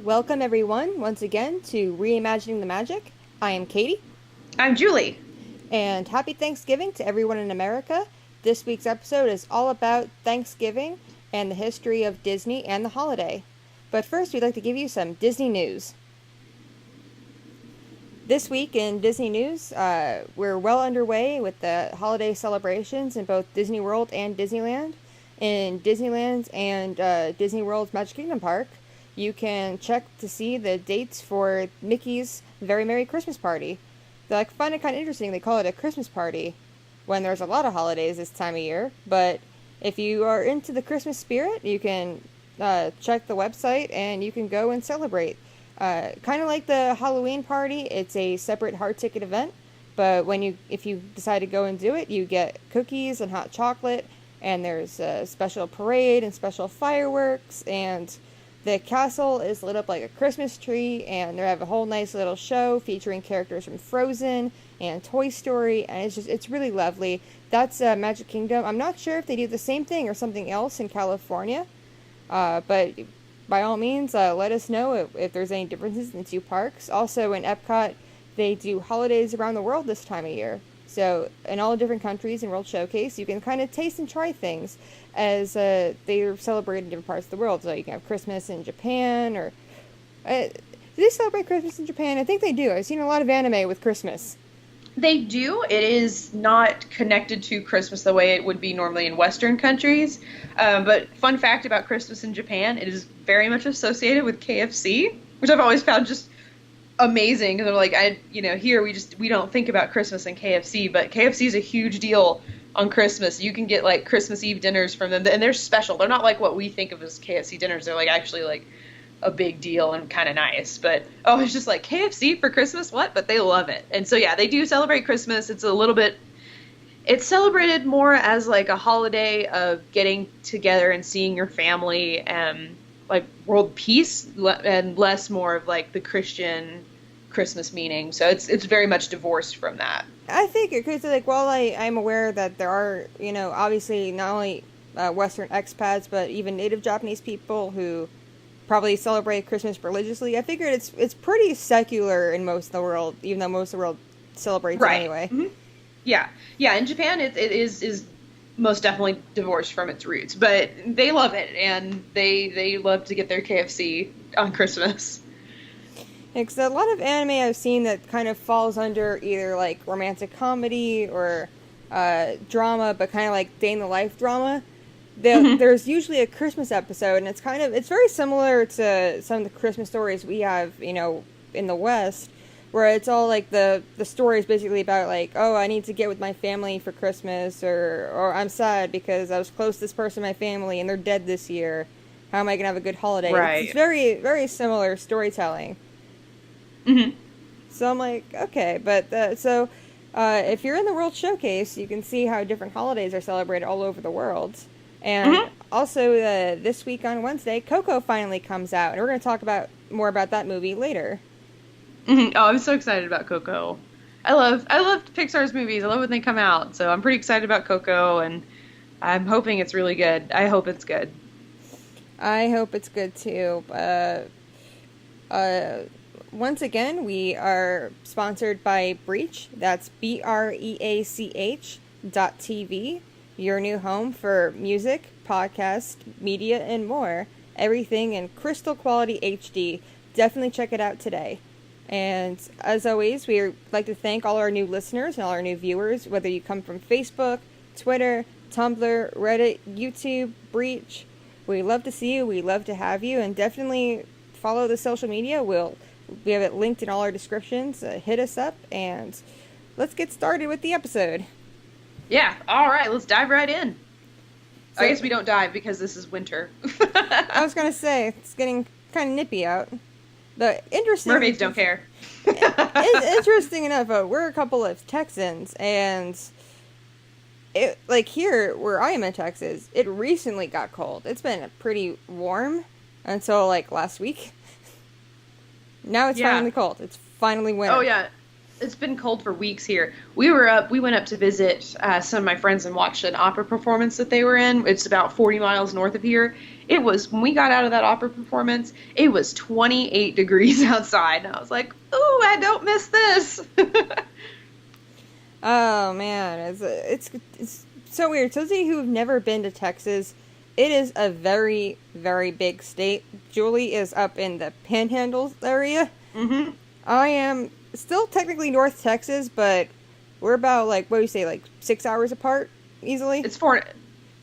Welcome everyone once again to Reimagining the Magic. I am Katie. I'm Julie. And happy Thanksgiving to everyone in America. This week's episode is all about Thanksgiving and the history of Disney and the holiday. But first, we'd like to give you some Disney news. This week in Disney news, we're well underway with the holiday celebrations in both Disney World and Disneyland. In Disneyland and Disney World's Magic Kingdom Park, you can check to see the dates for Mickey's Very Merry Christmas Party. I find it kind of interesting they call it a Christmas party when there's a lot of holidays this time of year. But if you are into the Christmas spirit, you can check the website and you can go and celebrate. Kind of like the Halloween party, it's a separate hard ticket event. But if you decide to go and do it, you get cookies and hot chocolate, and there's a special parade and special fireworks, and the castle is lit up like a Christmas tree, and they have a whole nice little show featuring characters from Frozen and Toy Story, and it's really lovely. That's Magic Kingdom. I'm not sure if they do the same thing or something else in California, but by all means, let us know if there's any differences in the two parks. Also, in Epcot, they do holidays around the world this time of year. So, in all different countries in World Showcase, you can kind of taste and try things as they're celebrated in different parts of the world. So, you can have Christmas in Japan, or... do they celebrate Christmas in Japan? I think they do. I've seen a lot of anime with Christmas. They do. It is not connected to Christmas the way it would be normally in Western countries. But fun fact about Christmas in Japan, it is very much associated with KFC, which I've always found just amazing. Because they're like, here we don't think about Christmas and KFC, but KFC is a huge deal on Christmas. You can get like Christmas Eve dinners from them, and they're special. They're not like what we think of as KFC dinners. They're like actually like a big deal and kind of nice. But it's just like KFC for Christmas, what? But they love it. And so yeah, they do celebrate Christmas. It's celebrated more as like a holiday of getting together and seeing your family and like world peace, and less more of like the Christian Christmas meaning. So it's very much divorced from that. I think because like while I'm aware that there are obviously not only Western expats but even native Japanese people who probably celebrate Christmas religiously, I figured it's pretty secular in most of the world, even though most of the world celebrates it anyway. Mm-hmm. Yeah. In Japan, it is most definitely divorced from its roots, but they love it, and they love to get their KFC on Christmas. Yeah, 'cause a lot of anime I've seen that kind of falls under either like romantic comedy or drama, but kind of like day in the life drama. There's usually a Christmas episode, and it's very similar to some of the Christmas stories we have, in the West, where it's all like the story is basically about like, oh, I need to get with my family for Christmas, or I'm sad because I was close to this person in my family and they're dead this year. How am I gonna have a good holiday? Right. It's very, very similar storytelling. Mm-hmm. So I'm like, okay, but if you're in the World Showcase, you can see how different holidays are celebrated all over the world. And also, this week on Wednesday, Coco finally comes out, and we're going to talk more about that movie later. Mm-hmm. Oh, I'm so excited about Coco. I love Pixar's movies. I love when they come out, so I'm pretty excited about Coco, and I'm hoping it's really good. I hope it's good. I hope it's good too. Once again, we are sponsored by Breach. That's BREACH.TV. Your new home for music, podcast, media, and more. Everything in crystal quality HD. Definitely check it out today. And as always, we'd like to thank all our new listeners and all our new viewers, whether you come from Facebook, Twitter, Tumblr, Reddit, YouTube, Breach. We love to see you. We love to have you. And definitely follow the social media. We have it linked in all our descriptions. Hit us up, and let's get started with the episode. Yeah, all right, let's dive right in. So, I guess we don't dive because this is winter. I was going to say, it's getting kind of nippy out. But interesting... Mermaids don't care. Interesting enough, we're a couple of Texans, and here, where I am in Texas, it recently got cold. It's been pretty warm until, last week. Now it's finally cold. It's finally winter. Oh, yeah. It's been cold for weeks here. We went up to visit some of my friends and watched an opera performance that they were in. It's about 40 miles north of here. It was, when we got out of that opera performance, it was 28 degrees outside. And I was like, ooh, I don't miss this. Oh man, it's so weird. So those of you who've never been to Texas, it is a very, very big state. Julie is up in the Panhandle area. hmm I am still technically North Texas, but we're about like, what do you say, like 6 hours apart easily? It's four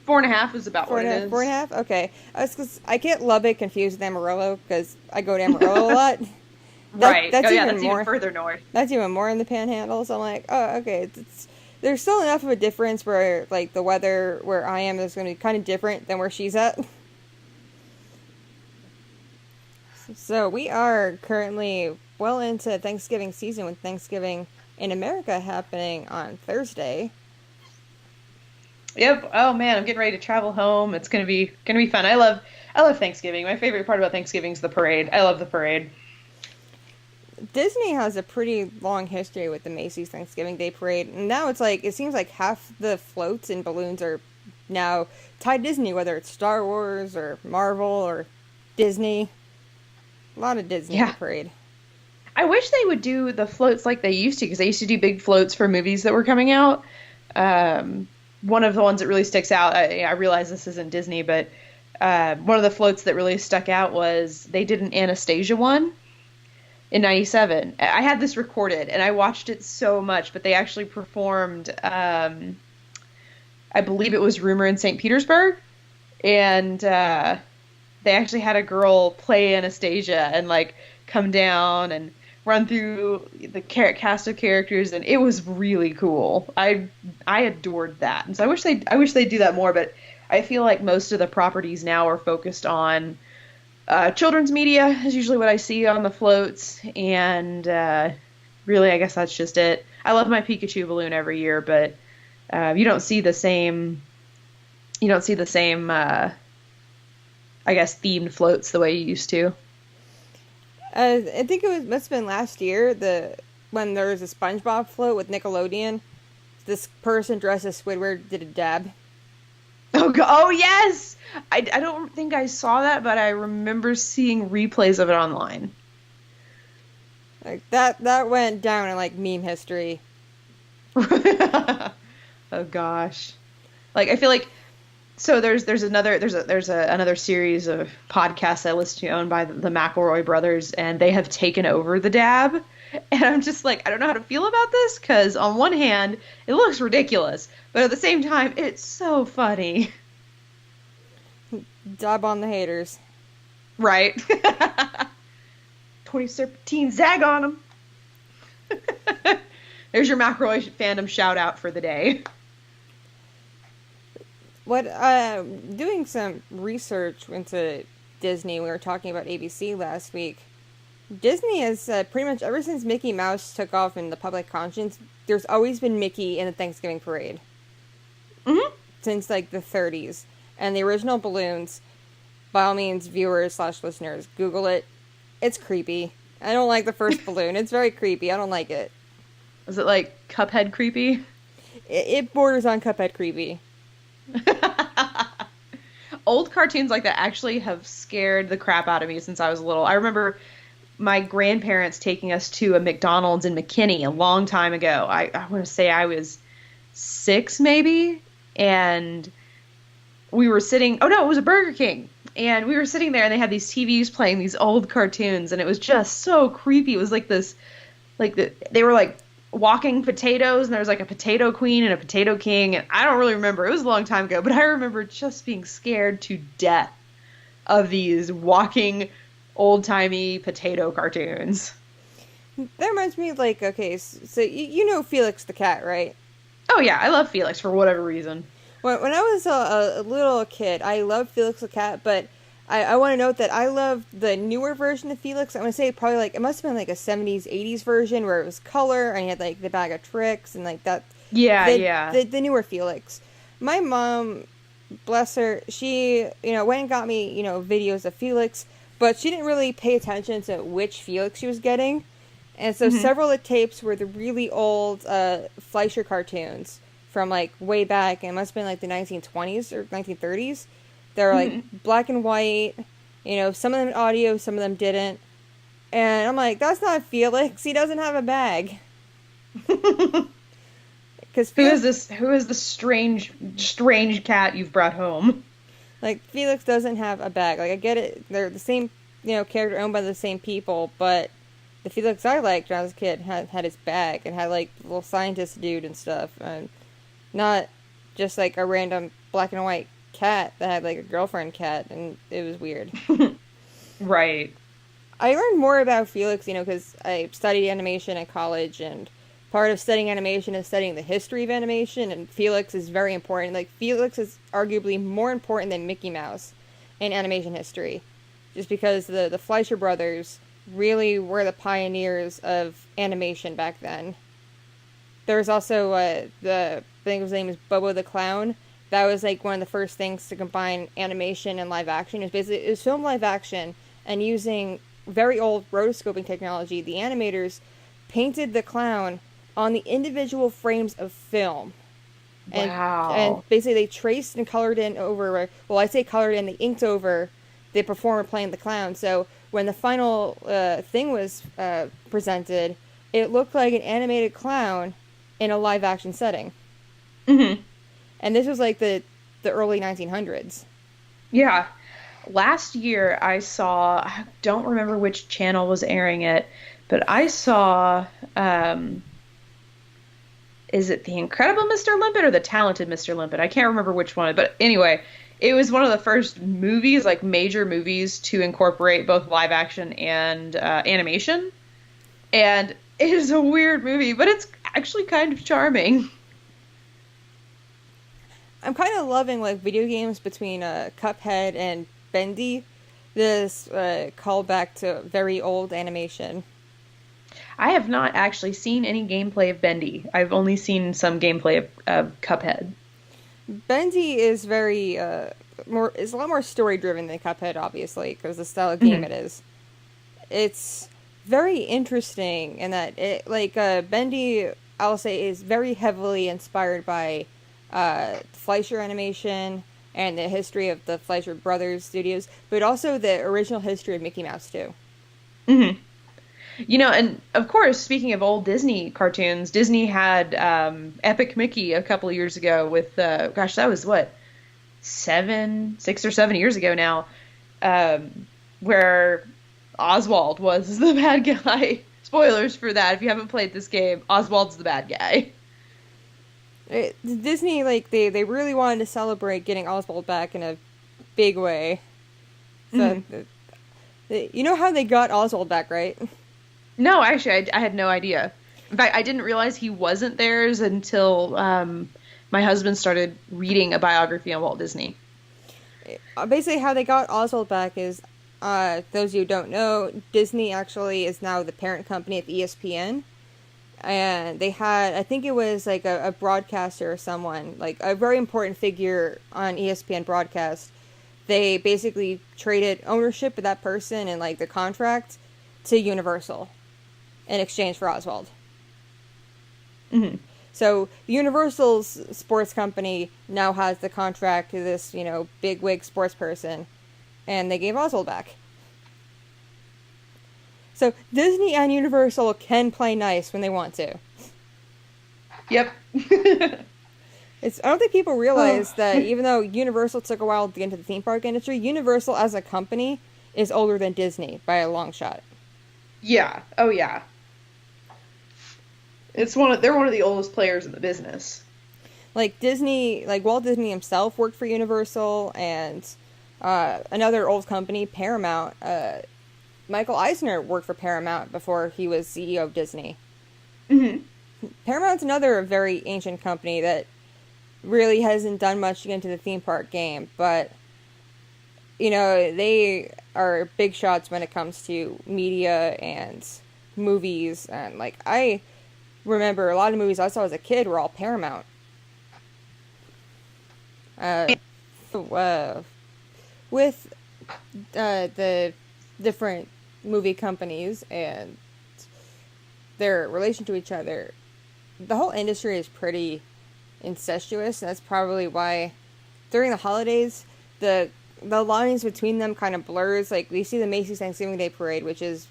and a half is about what it is. 4.5? Okay. Cause I get Lubbock confused with Amarillo because I go to Amarillo a lot. Right. That's That's even further north. That's even more in the Panhandle. So I'm like, oh, okay. There's still enough of a difference where like the weather where I am is going to be kind of different than where she's at. So we are currently well into Thanksgiving season with Thanksgiving in America happening on Thursday. Yep. Oh man, I'm getting ready to travel home. It's gonna be fun. I love Thanksgiving. My favorite part about Thanksgiving is the parade. I love the parade. Disney has a pretty long history with the Macy's Thanksgiving Day Parade, and now it's like, it seems like half the floats and balloons are now tied to Disney, whether it's Star Wars or Marvel or Disney. A lot of Disney in the parade. I wish they would do the floats like they used to, because they used to do big floats for movies that were coming out. One of the ones that really sticks out, I realize this isn't Disney, but one of the floats that really stuck out was they did an Anastasia one in '97. I had this recorded, and I watched it so much, but they actually performed, I believe it was Rumor in St. Petersburg, and they actually had a girl play Anastasia and like come down and run through the cast of characters, and it was really cool. I adored that, and so I wish they'd do that more. But I feel like most of the properties now are focused on children's media is usually what I see on the floats, and really, I guess that's just it. I love my Pikachu balloon every year, but you don't see the same. I guess themed floats the way you used to. I think must have been last year when there was a SpongeBob float with Nickelodeon. This person dressed as Squidward did a dab. Oh yes! I don't think I saw that, but I remember seeing replays of it online. Like that went down in like meme history. Oh gosh. Like I feel like so there's another series of podcasts I listen to owned by the McElroy brothers, and they have taken over the dab. And I'm just like, I don't know how to feel about this, because on one hand, it looks ridiculous, but at the same time, it's so funny. Dab on the haters. Right. 2013 zag on them. There's your McElroy fandom shout out for the day. Doing some research into Disney, we were talking about ABC last week. Disney has pretty much, ever since Mickey Mouse took off in the public conscience, there's always been Mickey in the Thanksgiving parade. Mm-hmm. Since like the 30s. And the original balloons, by all means, viewers/listeners, Google it. It's creepy. I don't like the first balloon. It's very creepy. I don't like it. Is it like Cuphead creepy? It borders on Cuphead creepy. Old cartoons like that actually have scared the crap out of me since I was little. I remember my grandparents taking us to a McDonald's in McKinney a long time ago. I want to say I was 6 maybe, and we were sitting, oh no, it was a Burger King, and we were sitting there and they had these TVs playing these old cartoons, and it was just so creepy. It was like this, they were like walking potatoes, and there was like a potato queen and a potato king, and I don't really remember. It was a long time ago, but I remember just being scared to death of these walking old-timey potato cartoons. That reminds me of like, okay, so you know Felix the cat, right? Oh yeah, I love Felix for whatever reason. When I was a little kid, I loved Felix the cat, but I want to note that I love the newer version of Felix. I'm going to say probably like, it must have been like a 70s, 80s version where it was color and he had like the bag of tricks and like that. Yeah, The newer Felix. My mom, bless her, she, went and got me, videos of Felix, but she didn't really pay attention to which Felix she was getting. And so Hmm. several of the tapes were the really old Fleischer cartoons from like way back, and it must have been like the 1920s or 1930s. They're like Hmm. black and white, some of them audio, some of them didn't. And I'm like, that's not Felix. He doesn't have a bag. Because Who is Felix, this? Who is the strange cat you've brought home? like, Felix doesn't have a bag. Like, I get it. They're the same, character owned by the same people, but the Felix I liked when I was a kid had his bag and had, like, the little scientist dude and stuff. And not just, like, a random black and white cat that had, like, a girlfriend cat, and it was weird. Right. I learned more about Felix, because I studied animation in college, and part of studying animation is studying the history of animation, and Felix is very important. Like, Felix is arguably more important than Mickey Mouse in animation history, just because the Fleischer brothers really were the pioneers of animation back then. There was also I think his name is Bobo the Clown. That was like one of the first things to combine animation and live action. It was film live action and using very old rotoscoping technology. The animators painted the clown on the individual frames of film, and Wow. basically they traced and colored in over. Well, I say colored in, they inked over the performer playing the clown. So when the final thing was presented, it looked like an animated clown in a live action setting. Hmm. And this was like the early 1900s. Yeah. Last year I saw, I don't remember which channel was airing it, but I saw, um, is it The Incredible Mr. Limpet or The Talented Mr. Limpet? I can't remember which one, but anyway, it was one of the first movies, like major movies, to incorporate both live action and animation. And it is a weird movie, but it's actually kind of charming. I'm kind of loving like video games between Cuphead and Bendy. This callback to very old animation. I have not actually seen any gameplay of Bendy. I've only seen some gameplay of Cuphead. Bendy is very more is a lot more story driven than Cuphead, obviously, because the style of game Hmm. it is. It's very interesting in that it like Bendy, I'll say, is very heavily inspired by Fleischer animation and the history of the Fleischer Brothers studios, but also the original history of Mickey Mouse too. Hmm. And of course, speaking of old Disney cartoons, Disney had Epic Mickey a couple of years ago with, gosh, that was what, 6 or 7 years ago now, where Oswald was the bad guy. Spoilers for that if you haven't played this game. Oswald's the bad guy. Disney, like they really wanted to celebrate getting Oswald back in a big way. So, Mhm. you know how they got Oswald back, right? No, actually, I had no idea. In fact, I didn't realize he wasn't theirs until my husband started reading a biography on Walt Disney. Basically, how they got Oswald back is, those of you who don't know, Disney actually is now the parent company of ESPN. And they had, I think it was like a broadcaster or someone, like a very important figure on ESPN broadcast. They basically traded ownership of that person and like the contract to Universal in exchange for Oswald. Hmm. So Universal's sports company now has the contract to this, big wig sports person, and they gave Oswald back. So Disney and Universal can play nice when they want to. Yep. I don't think people Oh. realize that even though Universal took a while to get into the theme park industry, Universal as a company is older than Disney by a long shot. Yeah. Oh yeah. They're one of the oldest players in the business. Like Disney, like Walt Disney himself worked for Universal, and another old company, Paramount. Michael Eisner worked for Paramount before he was CEO of Disney. Hmm. Paramount's another very ancient company that really hasn't done much to get into the theme park game, but they are big shots when it comes to media and movies, and like I remember a lot of movies I saw as a kid were all Paramount. Uh, uh, with the different movie companies and their relation to each other, the whole industry is pretty incestuous, and that's probably why during the holidays the lines between them kind of blurs. Like, we see the Macy's Thanksgiving Day Parade, which is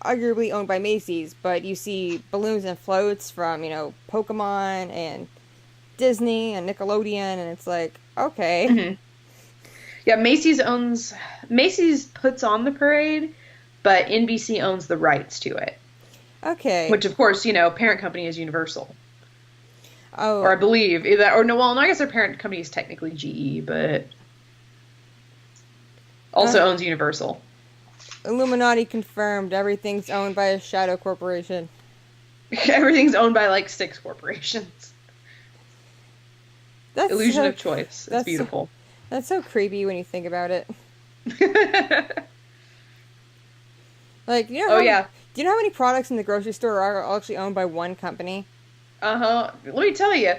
arguably owned by Macy's, but you see balloons and floats from, Pokemon and Disney and Nickelodeon, and it's like, okay. Mm-hmm. Yeah, Macy's puts on the parade, but NBC owns the rights to it. Okay. Which, of course, parent company is Universal. Oh. Or I believe, I guess their parent company is technically GE, but also owns Universal. Illuminati confirmed. Everything's owned by a shadow corporation. Everything's owned by, like, 6 corporations. That's Illusion of choice. It's beautiful. That's so creepy when you think about it. Like, do you know how many products in the grocery store are actually owned by one company? Uh-huh. Let me tell you,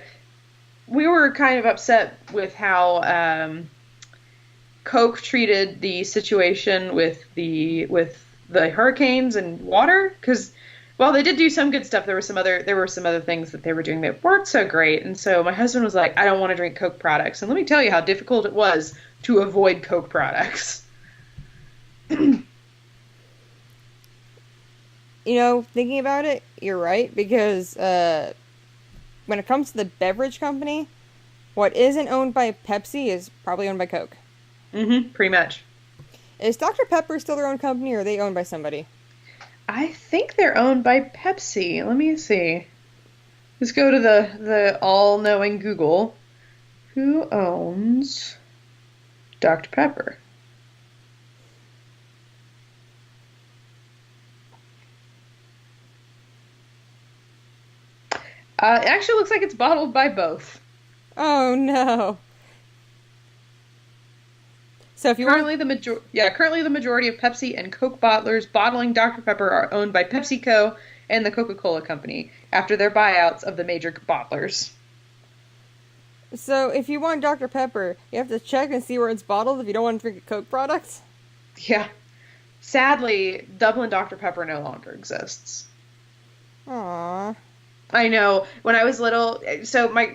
we were kind of upset with how Coke treated the situation with the hurricanes and water, because while they did do some good stuff, there were some other things that they were doing that weren't so great. And so my husband was like, I don't want to drink Coke products. And let me tell you how difficult it was to avoid Coke products. Thinking about it, you're right, because when it comes to the beverage company, what isn't owned by Pepsi is probably owned by Coke. Mm-hmm, pretty much. Is Dr. Pepper still their own company, or are they owned by somebody? I think they're owned by Pepsi. Let me see. Let's go to the all-knowing Google. Who owns Dr. Pepper? It actually looks like it's bottled by both. Oh no. So if you currently the majority of Pepsi and Coke bottlers bottling Dr. Pepper are owned by PepsiCo and the Coca-Cola Company after their buyouts of the major bottlers. So if you want Dr. Pepper, you have to check and see where it's bottled if you don't want to drink a Coke product? Yeah. Sadly, Dublin Dr. Pepper no longer exists. Aww. I know. When I was little, so my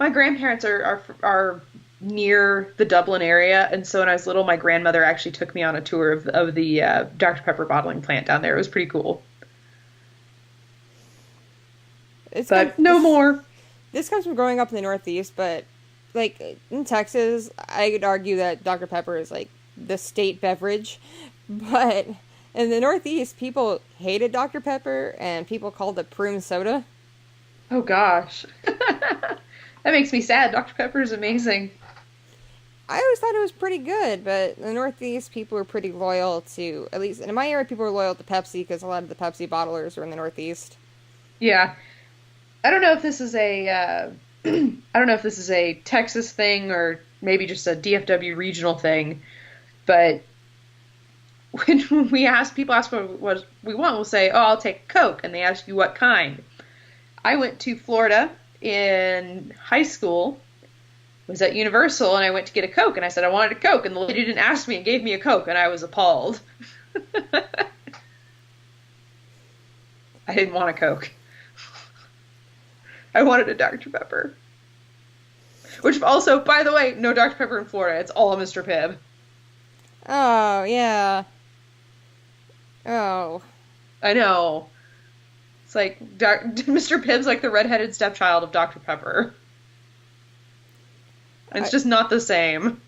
grandparents are near the Dublin area, and so when I was little, my grandmother actually took me on a tour of the Dr. Pepper bottling plant down there. It was pretty cool. No more. This comes from growing up in the Northeast, but like in Texas, I could argue that Dr. Pepper is like the state beverage, but in the Northeast, people hated Dr. Pepper, and people called it prune soda. Oh gosh. That makes me sad. Dr. Pepper is amazing. I always thought it was pretty good, but in the Northeast, people were pretty loyal to, at least in my area, people were loyal to Pepsi because a lot of the Pepsi bottlers were in the Northeast. Yeah. I don't know if this is a Texas thing or maybe just a DFW regional thing, but when people ask what we want, we'll say, oh, I'll take Coke, and they ask you what kind. I went to Florida in high school, was at Universal, and I went to get a Coke, and I said I wanted a Coke, and the lady didn't ask me and gave me a Coke, and I was appalled. I didn't want a Coke. I wanted a Dr. Pepper. Which also, by the way, no Dr. Pepper in Florida. It's all Mr. Pibb. Oh, yeah. Oh. I know. It's like, Mr. Pibb's like the redheaded stepchild of Dr. Pepper. And it's just not the same.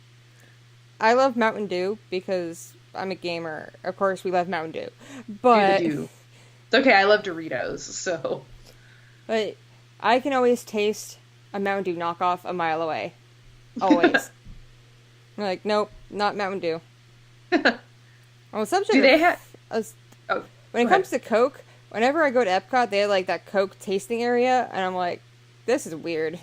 I love Mountain Dew because I'm a gamer. Of course, we love Mountain Dew. But It's okay, I love Doritos, so. But I can always taste a Mountain Dew knockoff a mile away. Always. I'm like, nope, not Mountain Dew. On the subject Do they have... when it comes to Coke, whenever I go to Epcot, they have like that Coke tasting area, and I'm like, this is weird.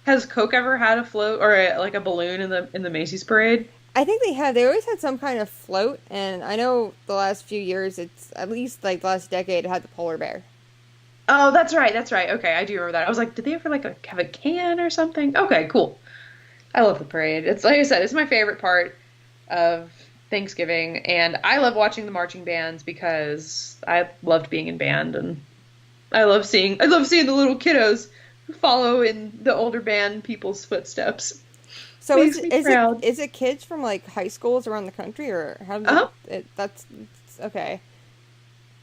Has Coke ever had a float or a balloon in the Macy's parade? I think they had. They always had some kind of float, and I know the last few years, it's at least like the last decade, it had the polar bear. Oh, that's right. Okay, I do remember that. I was like, did they ever have a can or something? Okay, cool. I love the parade. It's like I said, it's my favorite part of Thanksgiving, and I love watching the marching bands because I loved being in band, and I love seeing the little kiddos who follow in the older band people's footsteps. So Makes me proud. is it kids from like high schools around the country, or how did Uh-huh. that's okay.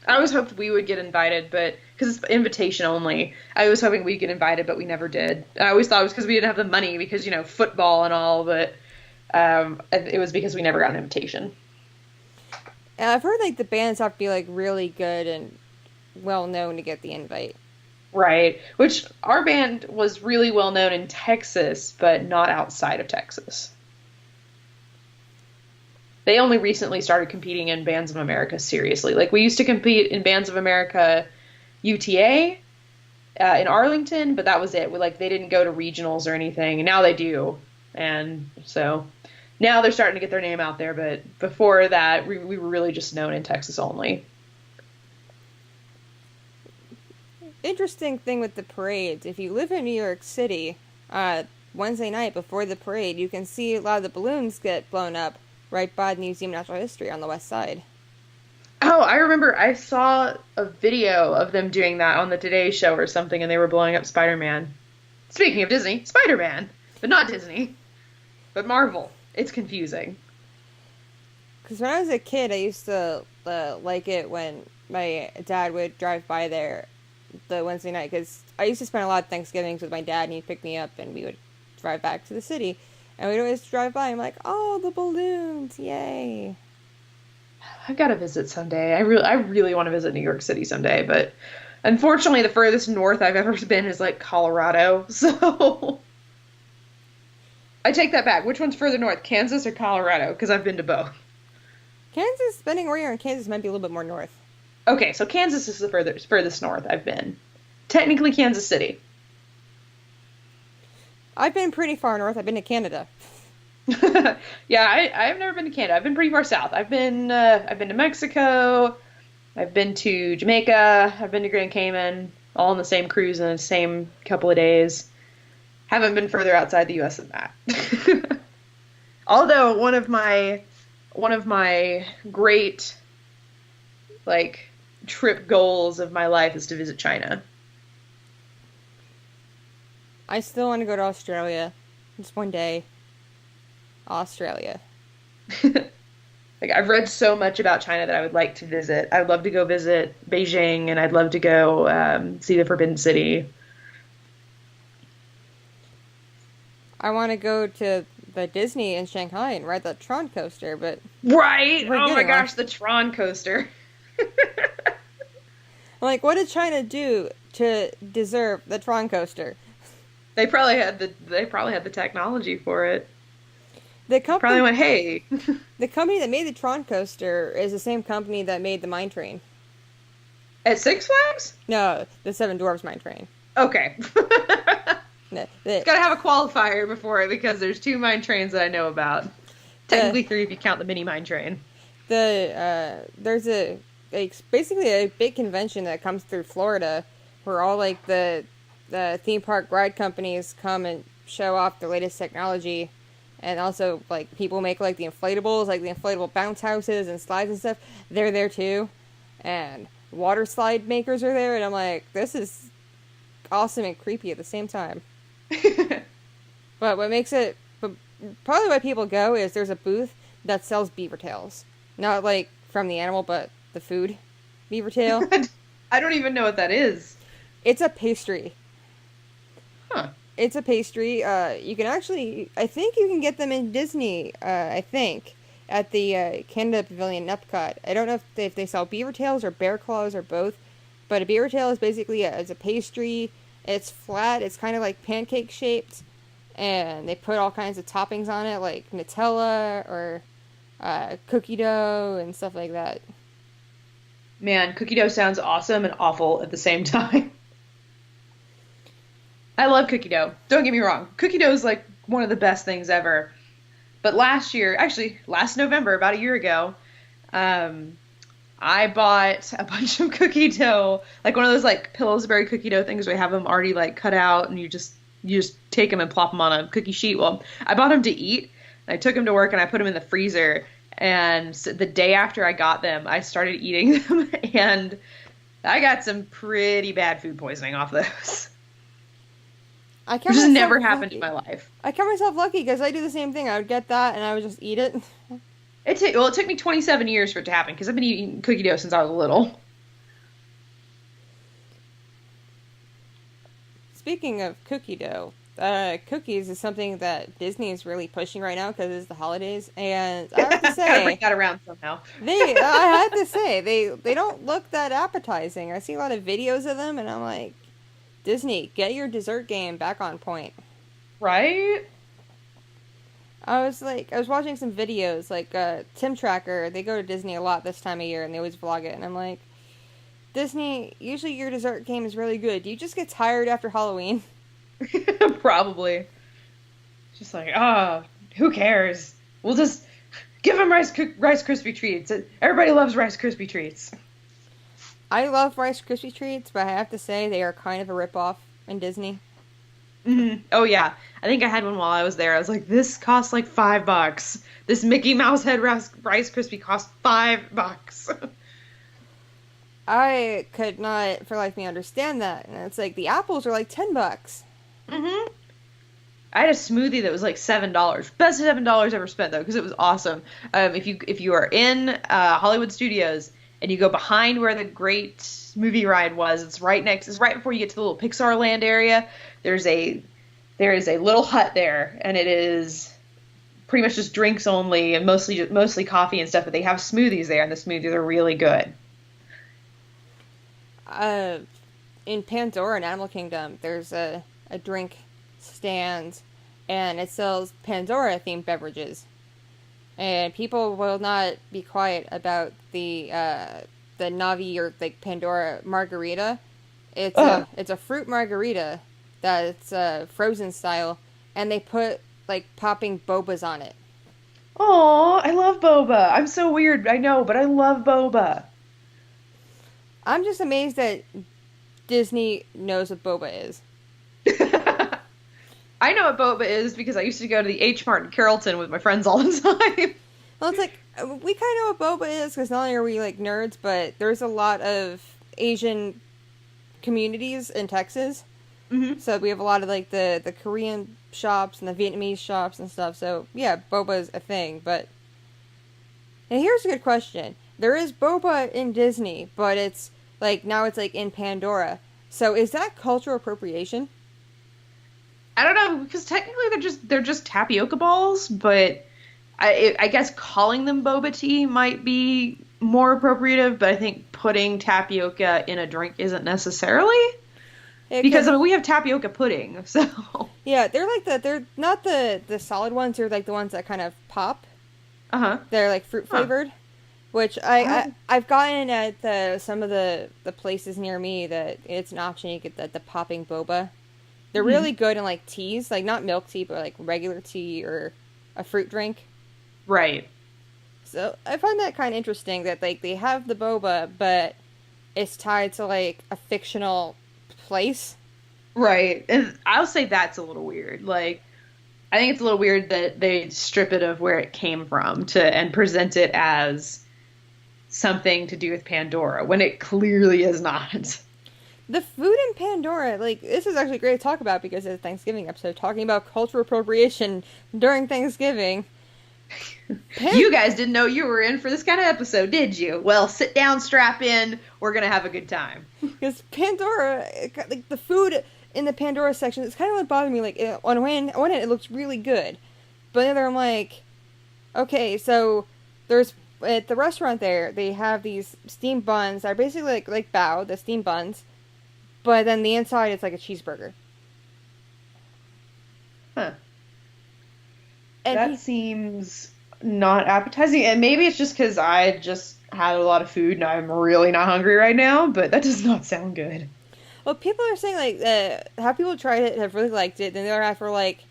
I always hoped we would get invited, but because it's invitation only, I was hoping we'd get invited, but we never did. I always thought it was because we didn't have the money, because football and all, but it was because we never got an invitation. And I've heard like the bands have to be like really good and well known to get the invite. Right. Which our band was really well known in Texas, but not outside of Texas. They only recently started competing in Bands of America seriously. Like, we used to compete in Bands of America UTA in Arlington, but that was it. They didn't go to regionals or anything, and now they do. And so now they're starting to get their name out there, but before that, we were really just known in Texas only. Interesting thing with the parades. If you live in New York City, Wednesday night before the parade, you can see a lot of the balloons get blown up right by the Museum of Natural History on the west side. Oh, I remember I saw a video of them doing that on the Today Show or something, and they were blowing up Spider-Man. Speaking of Disney, Spider-Man, but not Disney, but Marvel. It's confusing. Because when I was a kid, I used to like it when my dad would drive by there the Wednesday night, because I used to spend a lot of Thanksgivings with my dad, and he'd pick me up, and we would drive back to the city. And we'd always drive by, and I'm like, oh, the balloons, yay. I've got to visit someday. I really want to visit New York City someday, but unfortunately the furthest north I've ever been is like Colorado, so I take that back. Which one's further north, Kansas or Colorado? Because I've been to both. Kansas, depending where you're in Kansas, might be a little bit more north. Okay, so Kansas is the furthest north I've been. Technically Kansas City. I've been pretty far north. I've been to Canada. Yeah, I've never been to Canada. I've been pretty far south. I've been to Mexico. I've been to Jamaica. I've been to Grand Cayman, all on the same cruise in the same couple of days. Haven't been further outside the U.S. than that. Although one of my great trip goals of my life is to visit China. I still want to go to Australia. Just one day. Australia. I've read so much about China that I would like to visit. I'd love to go visit Beijing, and I'd love to go see the Forbidden City. I want to go to the Disney in Shanghai and ride the Tron coaster, but... Right! Oh my gosh, the Tron coaster. Like, what did China do to deserve the Tron coaster? They probably had the technology for it. The company probably went, hey. The company that made the Tron coaster is the same company that made the Mine Train. At Six Flags? No, the Seven Dwarfs Mine Train. Okay. It's got to have a qualifier before it, because there's 2 mine trains that I know about. Technically 3 if you count the mini mine train. There's basically a big convention that comes through Florida where all like the theme park ride companies come and show off their latest technology, and also like people make like the inflatables, like the inflatable bounce houses and slides and stuff. They're there too, and water slide makers are there, and I'm like, this is awesome and creepy at the same time. But probably why people go is there's a booth that sells beaver tails, not like from the animal, but the food beaver tail. I don't even know what that is. It's a pastry. Huh. It's a pastry. You can actually, I think you can get them in Disney, I think, at the Canada Pavilion in Epcot. I don't know if they sell beaver tails or bear claws or both, but a beaver tail is basically it's a pastry. It's flat. It's kind of like pancake shaped, and they put all kinds of toppings on it, like Nutella or cookie dough and stuff like that. Man, cookie dough sounds awesome and awful at the same time. I love cookie dough. Don't get me wrong. Cookie dough is like one of the best things ever. But last November, about a year ago, I bought a bunch of cookie dough, like one of those like Pillsbury cookie dough things where you have them already like cut out, and you just take them and plop them on a cookie sheet. Well, I bought them to eat, and I took them to work, and I put them in the freezer, And so the day after I got them, I started eating them, and I got some pretty bad food poisoning off those. I count Which has myself never happened in lucky. my life. I count myself lucky because I do the same thing. I would get that and I would just eat it. It took me 27 years for it to happen because I've been eating cookie dough since I was little. Speaking of cookie dough, cookies is something that Disney is really pushing right now because it's the holidays. And I have to Gotta bring say, that around somehow. I have to say, they don't look that appetizing. I see a lot of videos of them and I'm like, Disney, get your dessert game back on point. Right? I was watching some videos, like, Tim Tracker, they go to Disney a lot this time of year, and they always vlog it, and I'm like, Disney, usually your dessert game is really good. Do you just get tired after Halloween? Probably. Just like, who cares? We'll just give them Rice Krispie treats. Everybody loves Rice Krispie treats. I love Rice Krispie treats, but I have to say they are kind of a ripoff in Disney. Oh yeah, I think I had one while I was there. I was like, this costs like $5. This Mickey Mouse head Rice Krispie costs $5. I could not, for life of me, understand that. And it's like, the apples are like $10. hmm I had a smoothie that was like $7. Best $7 ever spent though, because it was awesome. If you are in Hollywood Studios and you go behind where the great movie ride was, it's right before you get to the little Pixar Land area. There is a little hut there, and it is pretty much just drinks only and mostly coffee and stuff. But they have smoothies there, and the smoothies are really good. Uh, in Pandora and Animal Kingdom, there's a drink stand, and it sells Pandora-themed beverages. And people will not be quiet about the Navi or like Pandora margarita. It's a fruit margarita that's frozen style, and they put like popping bobas on it. Oh, I love boba. I'm so weird, I know, but I love boba. I'm just amazed that Disney knows what boba is. I know what boba is because I used to go to the H Mart in Carrollton with my friends all the time. Well, it's like we kind of know what boba is because not only are we like nerds, but there's a lot of Asian communities in Texas. hmm So we have a lot of like the Korean shops and the Vietnamese shops and stuff. So yeah, boba's a thing. But and here's a good question: there is boba in Disney, but it's like now it's like in Pandora. So is that cultural appropriation? I don't know because technically they're just tapioca balls, but I guess calling them boba tea might be more appropriative. But I think putting tapioca in a drink isn't necessarily Yeah, because I mean we have tapioca pudding, so yeah, they're not the solid ones. They're like the ones that kind of pop. uh-huh. They're like fruit Huh. flavored, which I've gotten at some of the places near me that it's an option. You get the popping boba. They're Mhm. really good in like teas, like not milk tea, but like regular tea or a fruit drink. Right. So I find that kind of interesting that like they have the boba, but it's tied to like a fictional place. Right. And I'll say that's a little weird. Like I think it's a little weird that they strip it of where it came from to and present it as something to do with Pandora when it clearly is not. The food in Pandora, like this is actually great to talk about because it's a Thanksgiving episode, talking about cultural appropriation during Thanksgiving. You guys didn't know you were in for this kind of episode, did you? Well, sit down, strap in. We're going to have a good time. Because Pandora, like the food in the Pandora section, it's kind of what bothered me. Like on one hand, it looks really good, but on the other, I'm like, okay, so there's at the restaurant there, they have these steamed buns that are basically like bao, the steamed buns, but then the inside it's like a cheeseburger. Huh. And That seems not appetizing. And maybe it's just because I just had a lot of food and I'm really not hungry right now, but that does not sound good. well, people are saying like how people tried it have really liked it, then the other half are like,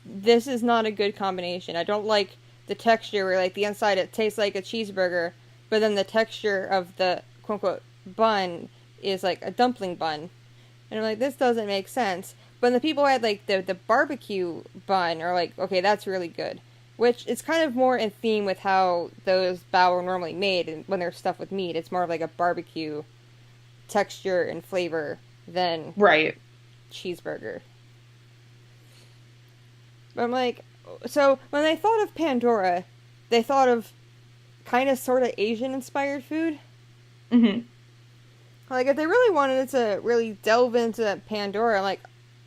this is not a good combination. I don't like the texture where like the inside it tastes like a cheeseburger, but then the texture of the quote unquote bun is like a dumpling bun. And I'm like, this doesn't make sense. But the people who had like the barbecue bun are like, okay, that's really good. which is kind of more in theme with how those bao are normally made, and when they're stuffed with meat, it's more of like a barbecue texture and flavor than Right. cheeseburger. But I'm like, so when they thought of Pandora, they thought of kind of sort of Asian inspired food. Hmm. Like, if they really wanted to really delve into Pandora, like,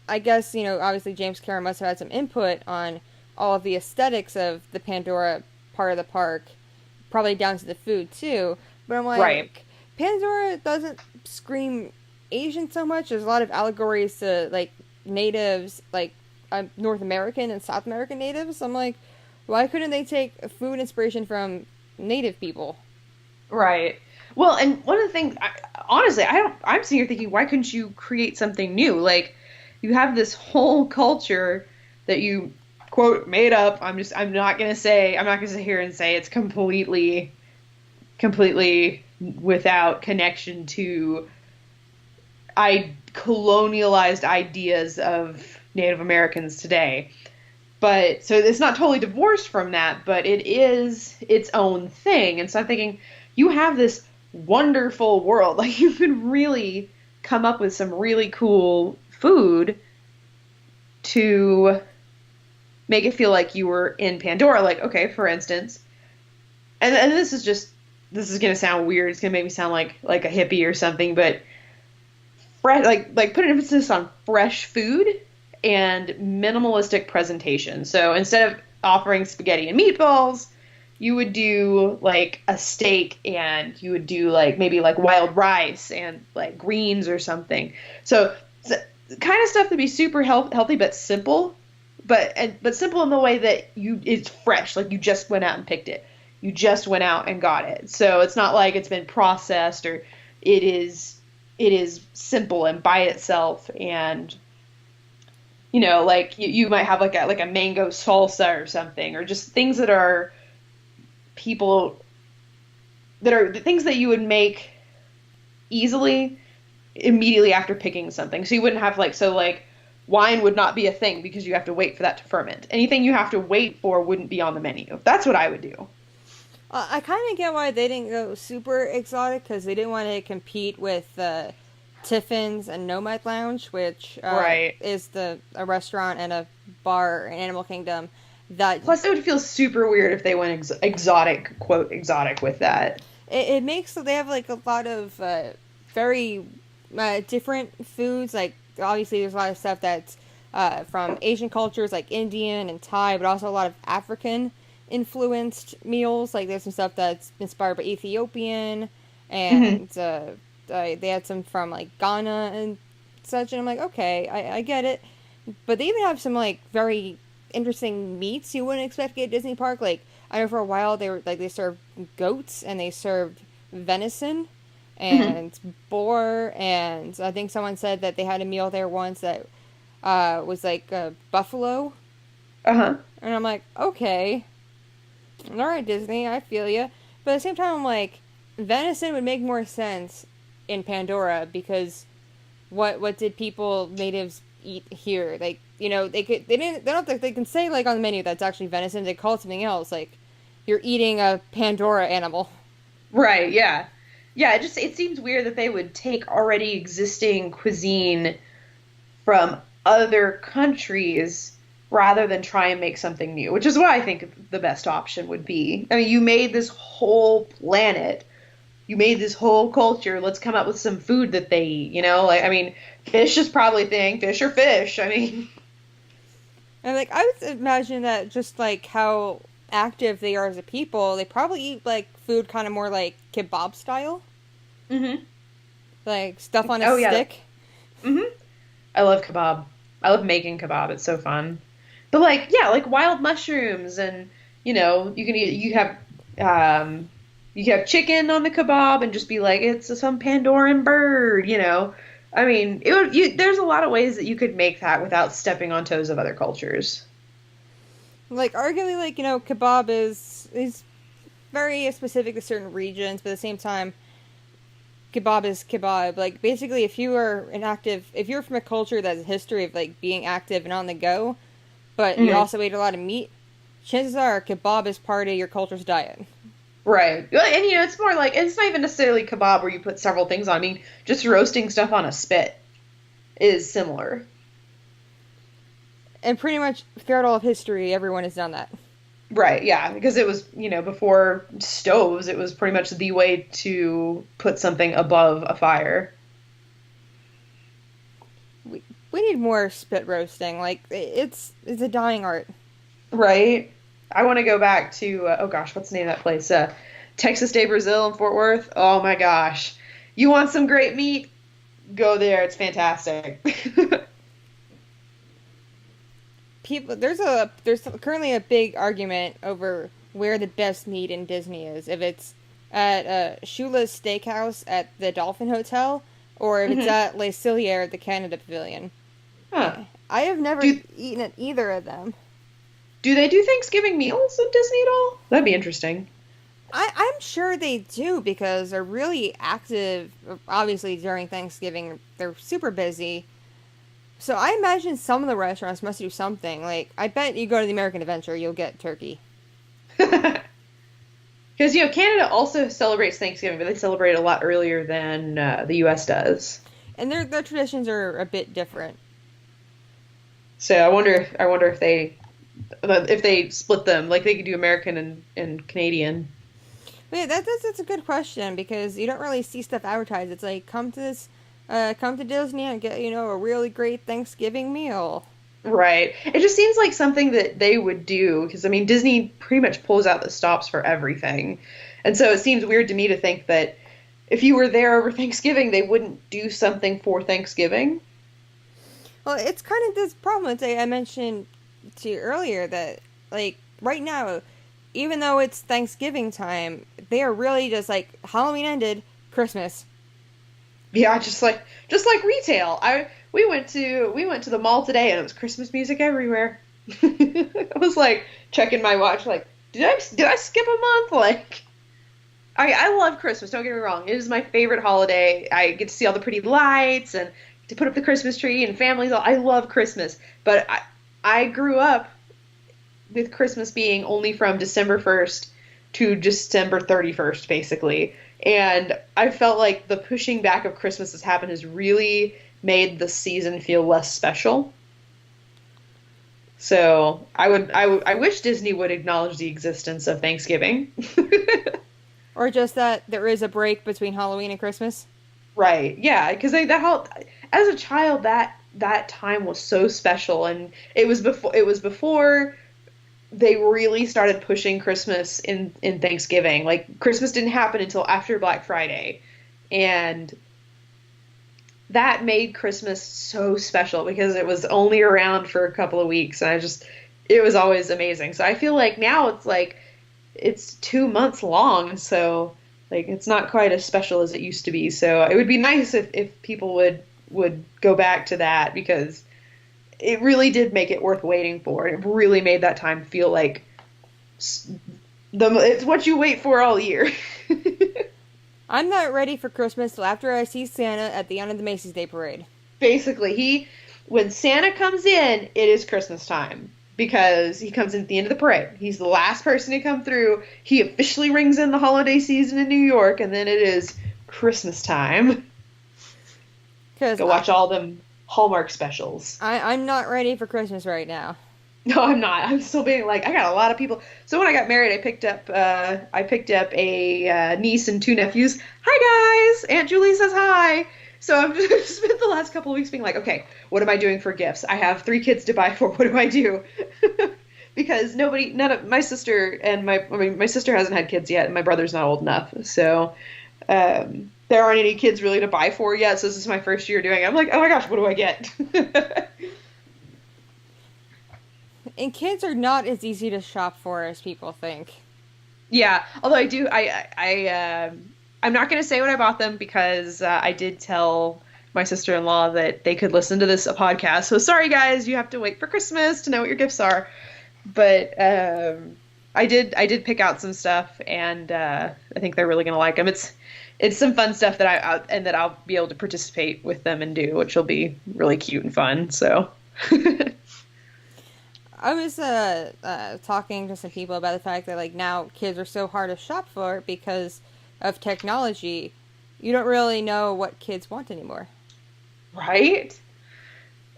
I guess, obviously James Cameron must have had some input on all of the aesthetics of the Pandora part of the park, probably down to the food too. But I'm like, Right. Pandora doesn't scream Asian so much. There's a lot of allegories to, like, natives, like, North American and South American natives. I'm like, why couldn't they take food inspiration from native people? Right. Well, and one of the things, honestly, I'm sitting here thinking, why couldn't you create something new? Like, you have this whole culture that you quote made up. I'm not gonna sit here and say it's completely without connection to colonialized ideas of Native Americans today. But so it's not totally divorced from that, but it is its own thing. And so I'm thinking, you have this wonderful world. Like, you could really come up with some really cool food to make it feel like you were in Pandora. Like, okay, for instance, and this is gonna sound weird. It's gonna make me sound like a hippie or something, but fresh, like put an emphasis on fresh food and minimalistic presentation. So instead of offering spaghetti and meatballs, you would do like a steak, and you would do like maybe like wild rice and like greens or something. So kind of stuff to be super healthy but simple, but simple in the way that it's fresh, like you just went out and picked it. You just went out and got it. So it's not like it's been processed, or it is simple and by itself. And like you might have like a mango salsa or something, or just things that are the things that you would make easily immediately after picking something. So you wouldn't have like wine would not be a thing because you have to wait for that to ferment. Anything you have to wait for wouldn't be on the menu. That's what I would do. I kind of get why they didn't go super exotic, because they didn't want to compete with Tiffin's and Nomad Lounge, which Right. is a restaurant and a bar in Animal Kingdom. That Plus, it would feel super weird if they went exotic, quote, exotic with that. it makes, they have like a lot of very different foods. Like, obviously there's a lot of stuff that's from Asian cultures, like Indian and Thai, but also a lot of African influenced meals. Like, there's some stuff that's inspired by Ethiopian, and they had some from like Ghana and such. And I'm like, okay, I get it. But they even have some like very interesting meats you wouldn't expect to get at Disney Park. Like, I know for a while they served goats, and they served venison and boar, and I think someone said that they had a meal there once that was like buffalo. Uh-huh. And I'm like, okay, all right, Disney, I feel you. But at the same time, I'm like, venison would make more sense in Pandora, because what did natives eat here? Like, they can say like on the menu that's actually venison. They call it something else. Like, you're eating a Pandora animal. Right, yeah. Yeah, it seems weird that they would take already existing cuisine from other countries rather than try and make something new, which is what I think the best option would be. I mean, you made this whole planet, you made this whole culture, let's come up with some food that they eat, Like, I mean, fish is probably a thing, fish or fish, I mean. And like, I would imagine that just like how active they are as a people, they probably eat like food kind of more like kebab style. Mm-hmm. Like stuff on a stick. Mm-hmm. I love kebab. I love making kebab. It's so fun. But like, yeah, like wild mushrooms, and you can eat. You have chicken on the kebab, and just be like, it's some Pandoran bird. I mean, there's a lot of ways that you could make that without stepping on toes of other cultures. Like, arguably, like, kebab is very specific to certain regions, but at the same time, kebab is kebab. Like, basically, if you're from a culture that has a history of, like, being active and on the go, but you also ate a lot of meat, chances are kebab is part of your culture's diet. Right. Well, and it's more like it's not even necessarily kebab where you put several things on. I mean, just roasting stuff on a spit is similar. And pretty much throughout all of history, everyone has done that. Right, yeah, because it was, before stoves, it was pretty much the way to put something above a fire. We need more spit roasting. Like it's a dying art. Right? I want to go back to, oh gosh, what's the name of that place? Texas Day Brazil in Fort Worth. Oh my gosh. You want some great meat? Go there. It's fantastic. There's currently a big argument over where the best meat in Disney is. If it's at Shula's Steakhouse at the Dolphin Hotel, or if it's at Les Cilliers at the Canada Pavilion. Huh. I have never eaten at either of them. Do they do Thanksgiving meals at Disney at all? That'd be interesting. I'm sure they do because they're really active. Obviously, during Thanksgiving, they're super busy. So I imagine some of the restaurants must do something. Like, I bet you go to the American Adventure, you'll get turkey. Because, Canada also celebrates Thanksgiving, but they celebrate it a lot earlier than the U.S. does. And their traditions are a bit different. So I wonder if they split them, like they could do American and Canadian. But yeah, that's a good question because you don't really see stuff advertised. It's like come to Disney and get a really great Thanksgiving meal. Right. It just seems like something that they would do because Disney pretty much pulls out the stops for everything, and so it seems weird to me to think that if you were there over Thanksgiving, they wouldn't do something for Thanksgiving. Well, it's kind of this problem that I mentioned to you earlier that, like, right now, even though it's Thanksgiving time, they are really just like Halloween ended, Christmas. Yeah, just like retail. We went to the mall today and it was Christmas music everywhere. I was like checking my watch, like, did I skip a month? Like, I love Christmas. Don't get me wrong; it is my favorite holiday. I get to see all the pretty lights and to put up the Christmas tree and families. I love Christmas, but I grew up with Christmas being only from December 1st to December 31st, basically. And I felt like the pushing back of Christmas that's happened has really made the season feel less special. So I wish Disney would acknowledge the existence of Thanksgiving. Or just that there is a break between Halloween and Christmas. Right. Yeah, because as a child that time was so special, and it was before they really started pushing Christmas in Thanksgiving. Like, Christmas didn't happen until after Black Friday, and that made Christmas so special because it was only around for a couple of weeks, and it was always amazing. So I feel like now it's 2 months long, so like it's not quite as special as it used to be. So it would be nice if people would go back to that because it really did make it worth waiting for. It really made that time feel like it's what you wait for all year. I'm not ready for Christmas till after I see Santa at the end of the Macy's Day Parade. Basically, when Santa comes in, it is Christmas time because he comes in at the end of the parade. He's the last person to come through. He officially rings in the holiday season in New York, and then it is Christmas time. Go watch all them Hallmark specials. I'm not ready for Christmas right now. No, I'm not. I'm still being like, I got a lot of people. So when I got married, I picked up a niece and 2 nephews. Hi guys, Aunt Julie says hi. So I've just spent the last couple of weeks being like, okay, what am I doing for gifts? I have 3 kids to buy for. What do I do? Because none of my sister and my sister hasn't had kids yet, and my brother's not old enough. So there aren't any kids really to buy for yet. So this is my first year doing it. I'm like, oh my gosh, what do I get? And kids are not as easy to shop for as people think. Yeah, although I'm not going to say what I bought them because I did tell my sister-in-law that they could listen to this podcast. So sorry, guys, you have to wait for Christmas to know what your gifts are. But I did pick out some stuff, and I think they're really going to like them. It's some fun stuff that I'll be able to participate with them and do, which will be really cute and fun. So. I was talking to some people about the fact that like now kids are so hard to shop for because of technology. You don't really know what kids want anymore. Right?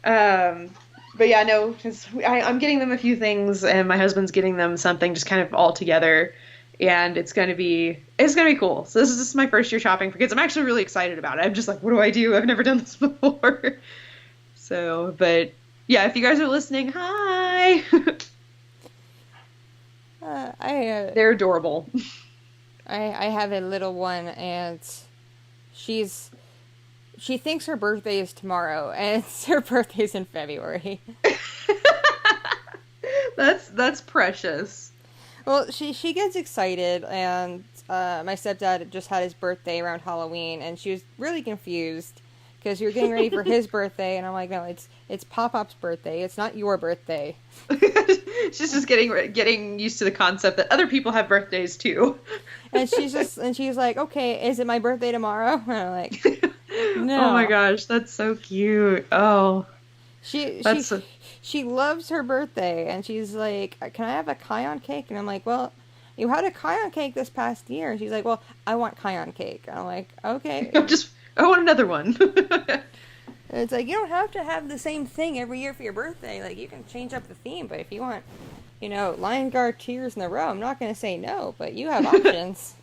Um, but yeah, no, because I'm getting them a few things, and my husband's getting them something, just kind of all together, and it's gonna be cool. So this is my first year shopping for kids. I'm actually really excited about it. I'm just like, what do I do? I've never done this before. So, but yeah, if you guys are listening, hi. I They're adorable. I have a little one, and she's she thinks her birthday is tomorrow, and her birthday's in February. That's precious. Well, she gets excited, and my stepdad just had his birthday around Halloween, and she was really confused because you're getting ready for his birthday, and I'm like, no, it's Pop Pop's birthday. It's not your birthday. She's just getting used to the concept that other people have birthdays too. And she's like, okay, is it my birthday tomorrow? And I'm like, no. Oh my gosh, that's so cute. Oh, She that's she she loves her birthday, and she's like, "Can I have a Kion cake?" And I'm like, "Well, you had a Kion cake this past year." And she's like, "Well, I want Kion cake." And I'm like, "Okay." I want another one. And it's like you don't have to have the same thing every year for your birthday. Like you can change up the theme, but if you want, Lion Guard tears in a row, I'm not going to say no, but you have options.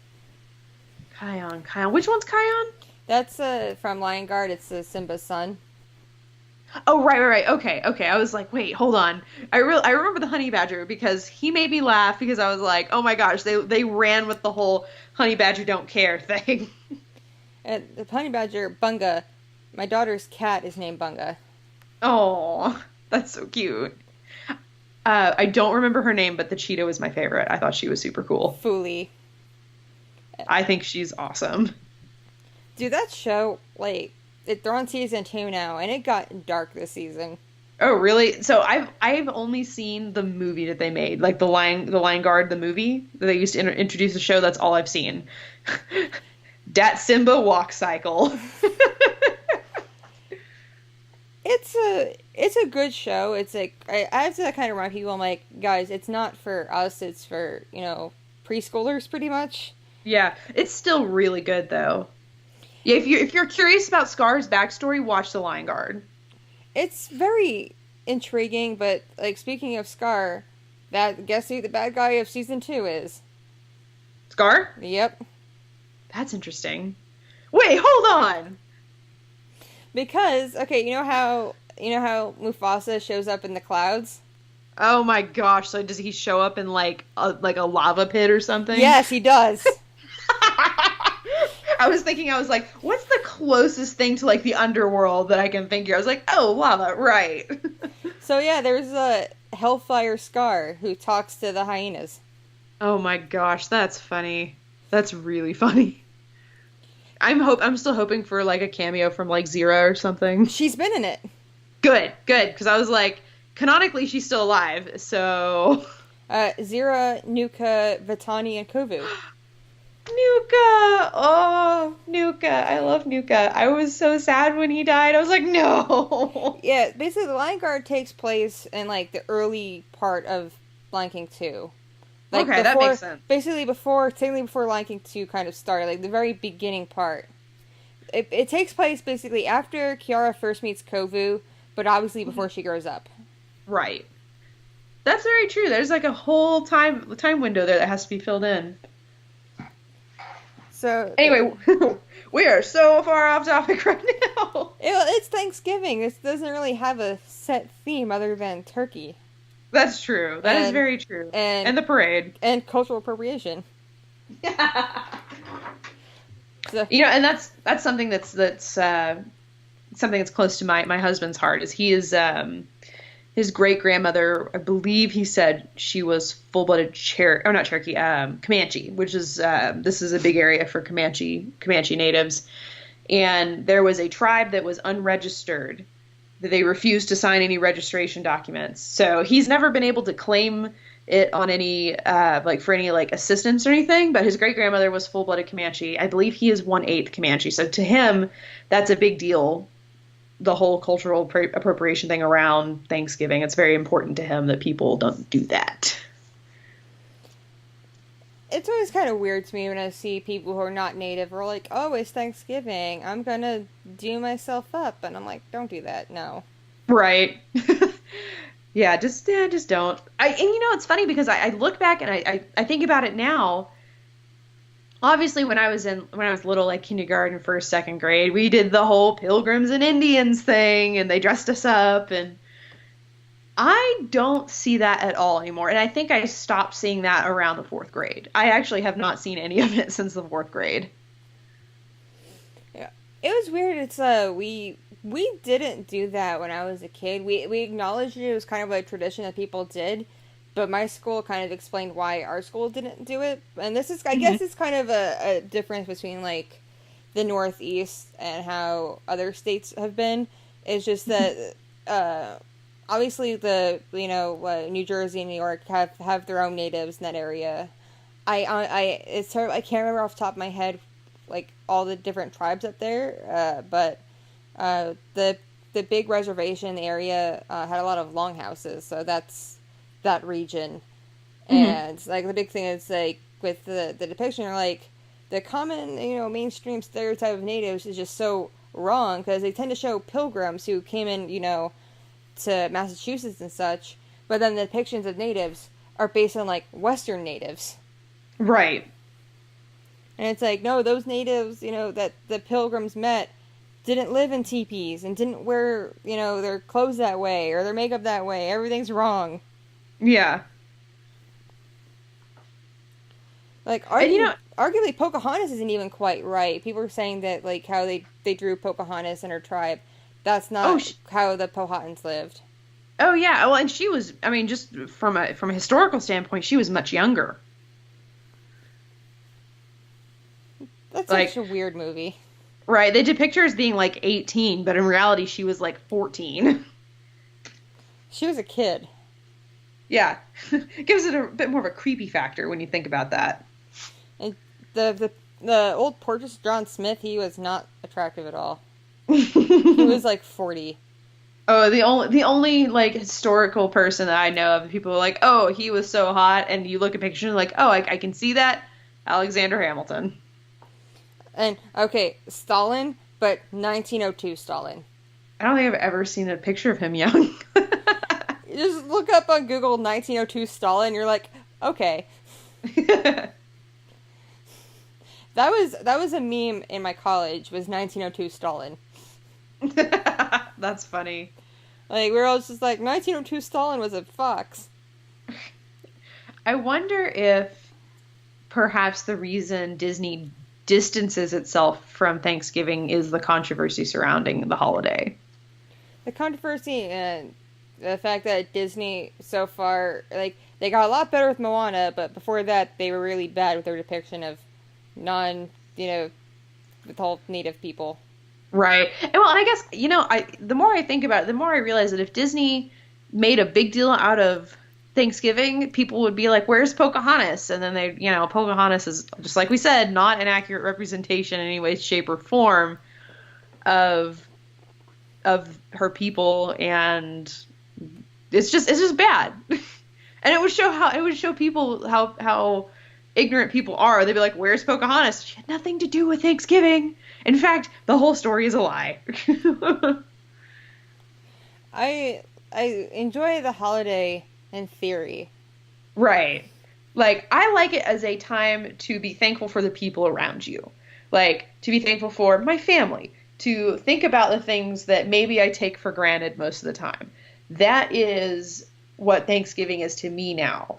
Kion. Which one's Kion? That's from Lion Guard. It's Simba's son. Oh, right. Okay. I was like, wait, hold on. I remember the honey badger because he made me laugh because I was like, oh my gosh, they ran with the whole honey badger don't care thing. And the honey badger, Bunga. My daughter's cat is named Bunga. Oh, that's so cute. I don't remember her name, but the cheetah was my favorite. I thought she was super cool. Foolie. I think she's awesome. Dude, that show, like, they're on season 2 now, and it got dark this season. Oh, really? So I've only seen the movie that they made, like the Lion Guard, the movie that they used to introduce the show. That's all I've seen. Dat Simba walk cycle. It's a good show. It's like I have to kind of remind people. I'm like, guys, it's not for us. It's for preschoolers, pretty much. Yeah, it's still really good though. Yeah, if you're curious about Scar's backstory, watch The Lion Guard. It's very intriguing, but like speaking of Scar, guess who the bad guy of season 2 is? Scar? Yep. That's interesting. Wait, hold on. Because okay, you know how Mufasa shows up in the clouds? Oh my gosh! So does he show up in like a lava pit or something? Yes, he does. I was like, what's the closest thing to like the underworld that I can think of? I was like, oh, lava, right. So yeah, there's a Hellfire Scar who talks to the hyenas. Oh my gosh, that's funny. That's really funny. I'm still hoping for like a cameo from like Zira or something. She's been in it. Good, because I was like, canonically she's still alive, so Zira, Nuka, Vitani, and Kovu. Nuka! Oh, Nuka. I love Nuka. I was so sad when he died. I was like, no! Yeah, basically the Lion Guard takes place in, like, the early part of Lion King 2. Like, okay, that makes sense. Basically before Lion King 2 kind of started, like, the very beginning part. It takes place, basically, after Kiara first meets Kovu, but obviously before she grows up. Right. That's very true. There's, like, a whole time window there that has to be filled in. So anyway, we are so far off topic right now. It's Thanksgiving. This doesn't really have a set theme other than turkey. That's true. That is very true. And the parade. And cultural appropriation. So, and that's something that's something that's close to my husband's heart. Is he is his great grandmother, I believe he said she was full-blooded Comanche, which is this is a big area for Comanche natives, and there was a tribe that was unregistered, that they refused to sign any registration documents. So he's never been able to claim it on any for any assistance or anything. But his great grandmother was full-blooded Comanche. I believe he is 1/8 Comanche. So to him, that's a big deal. the whole cultural appropriation thing around Thanksgiving. It's very important to him that people don't do that. It's always kind of weird to me when I see people who are not native are like, "Oh, it's Thanksgiving. I'm gonna do myself up," and I'm like, "Don't do that. No." Right. Just don't. And it's funny because I look back and I think about it now. Obviously, when I was little, like kindergarten, first, second grade, we did the whole Pilgrims and Indians thing, and they dressed us up, and I don't see that at all anymore. And I think I stopped seeing that around the fourth grade. I actually have not seen any of it since the fourth grade. Yeah, it was weird. It's we didn't do that when I was a kid. We acknowledged it was kind of a tradition that people did, but my school kind of explained why our school didn't do it. And this is, I guess, it's kind of a difference between like the Northeast and how other states have been. It's just that obviously New Jersey and New York have their own natives in that area. It's sort of, I can't remember off the top of my head like all the different tribes up there, but the big reservation area had a lot of longhouses, so that's that region. And like the big thing is like with the depiction, or like the common mainstream stereotype of natives is just so wrong because they tend to show pilgrims who came in to Massachusetts and such, but then the depictions of natives are based on like Western natives. Right. And it's like, no, those natives, that the pilgrims met didn't live in teepees and didn't wear, their clothes that way or their makeup that way. Everything's wrong. Yeah. Like, arguably Pocahontas isn't even quite right. People are saying that, like, how they drew Pocahontas and her tribe, that's not how the Powhatans lived. Oh, yeah. Well, and she was, I mean, just from a historical standpoint, she was much younger. That's such a weird movie. Right. They depict her as being like 18, but in reality, she was like 14. She was a kid. Yeah. It gives it a bit more of a creepy factor when you think about that. And the old portrait of John Smith, he was not attractive at all. He was like 40. Oh, the only like historical person that I know of, people are like, oh, he was so hot, and you look at pictures and like, oh, I can see that. Alexander Hamilton. And, okay, Stalin, but 1902 Stalin. I don't think I've ever seen a picture of him young. Just look up on Google 1902 Stalin, you're like, okay. That was a meme in my college, was 1902 Stalin. That's funny. Like, we were all just like, 1902 Stalin was a fox. I wonder if perhaps the reason Disney distances itself from Thanksgiving is the controversy surrounding the holiday. The controversy and the fact that Disney so far, like, they got a lot better with Moana, but before that they were really bad with their depiction of with all native people. Right. And well, and I guess, the more I think about it, the more I realize that if Disney made a big deal out of Thanksgiving, people would be like, where's Pocahontas? And then Pocahontas is, just like we said, not an accurate representation in any way, shape, or form of her people, and it's just bad. And it would show people how ignorant people are. They'd be like, where's Pocahontas? She had nothing to do with Thanksgiving. In fact, the whole story is a lie. I enjoy the holiday in theory. Right. Like, I like it as a time to be thankful for the people around you. Like, to be thankful for my family. To think about the things that maybe I take for granted most of the time. That is what Thanksgiving is to me now.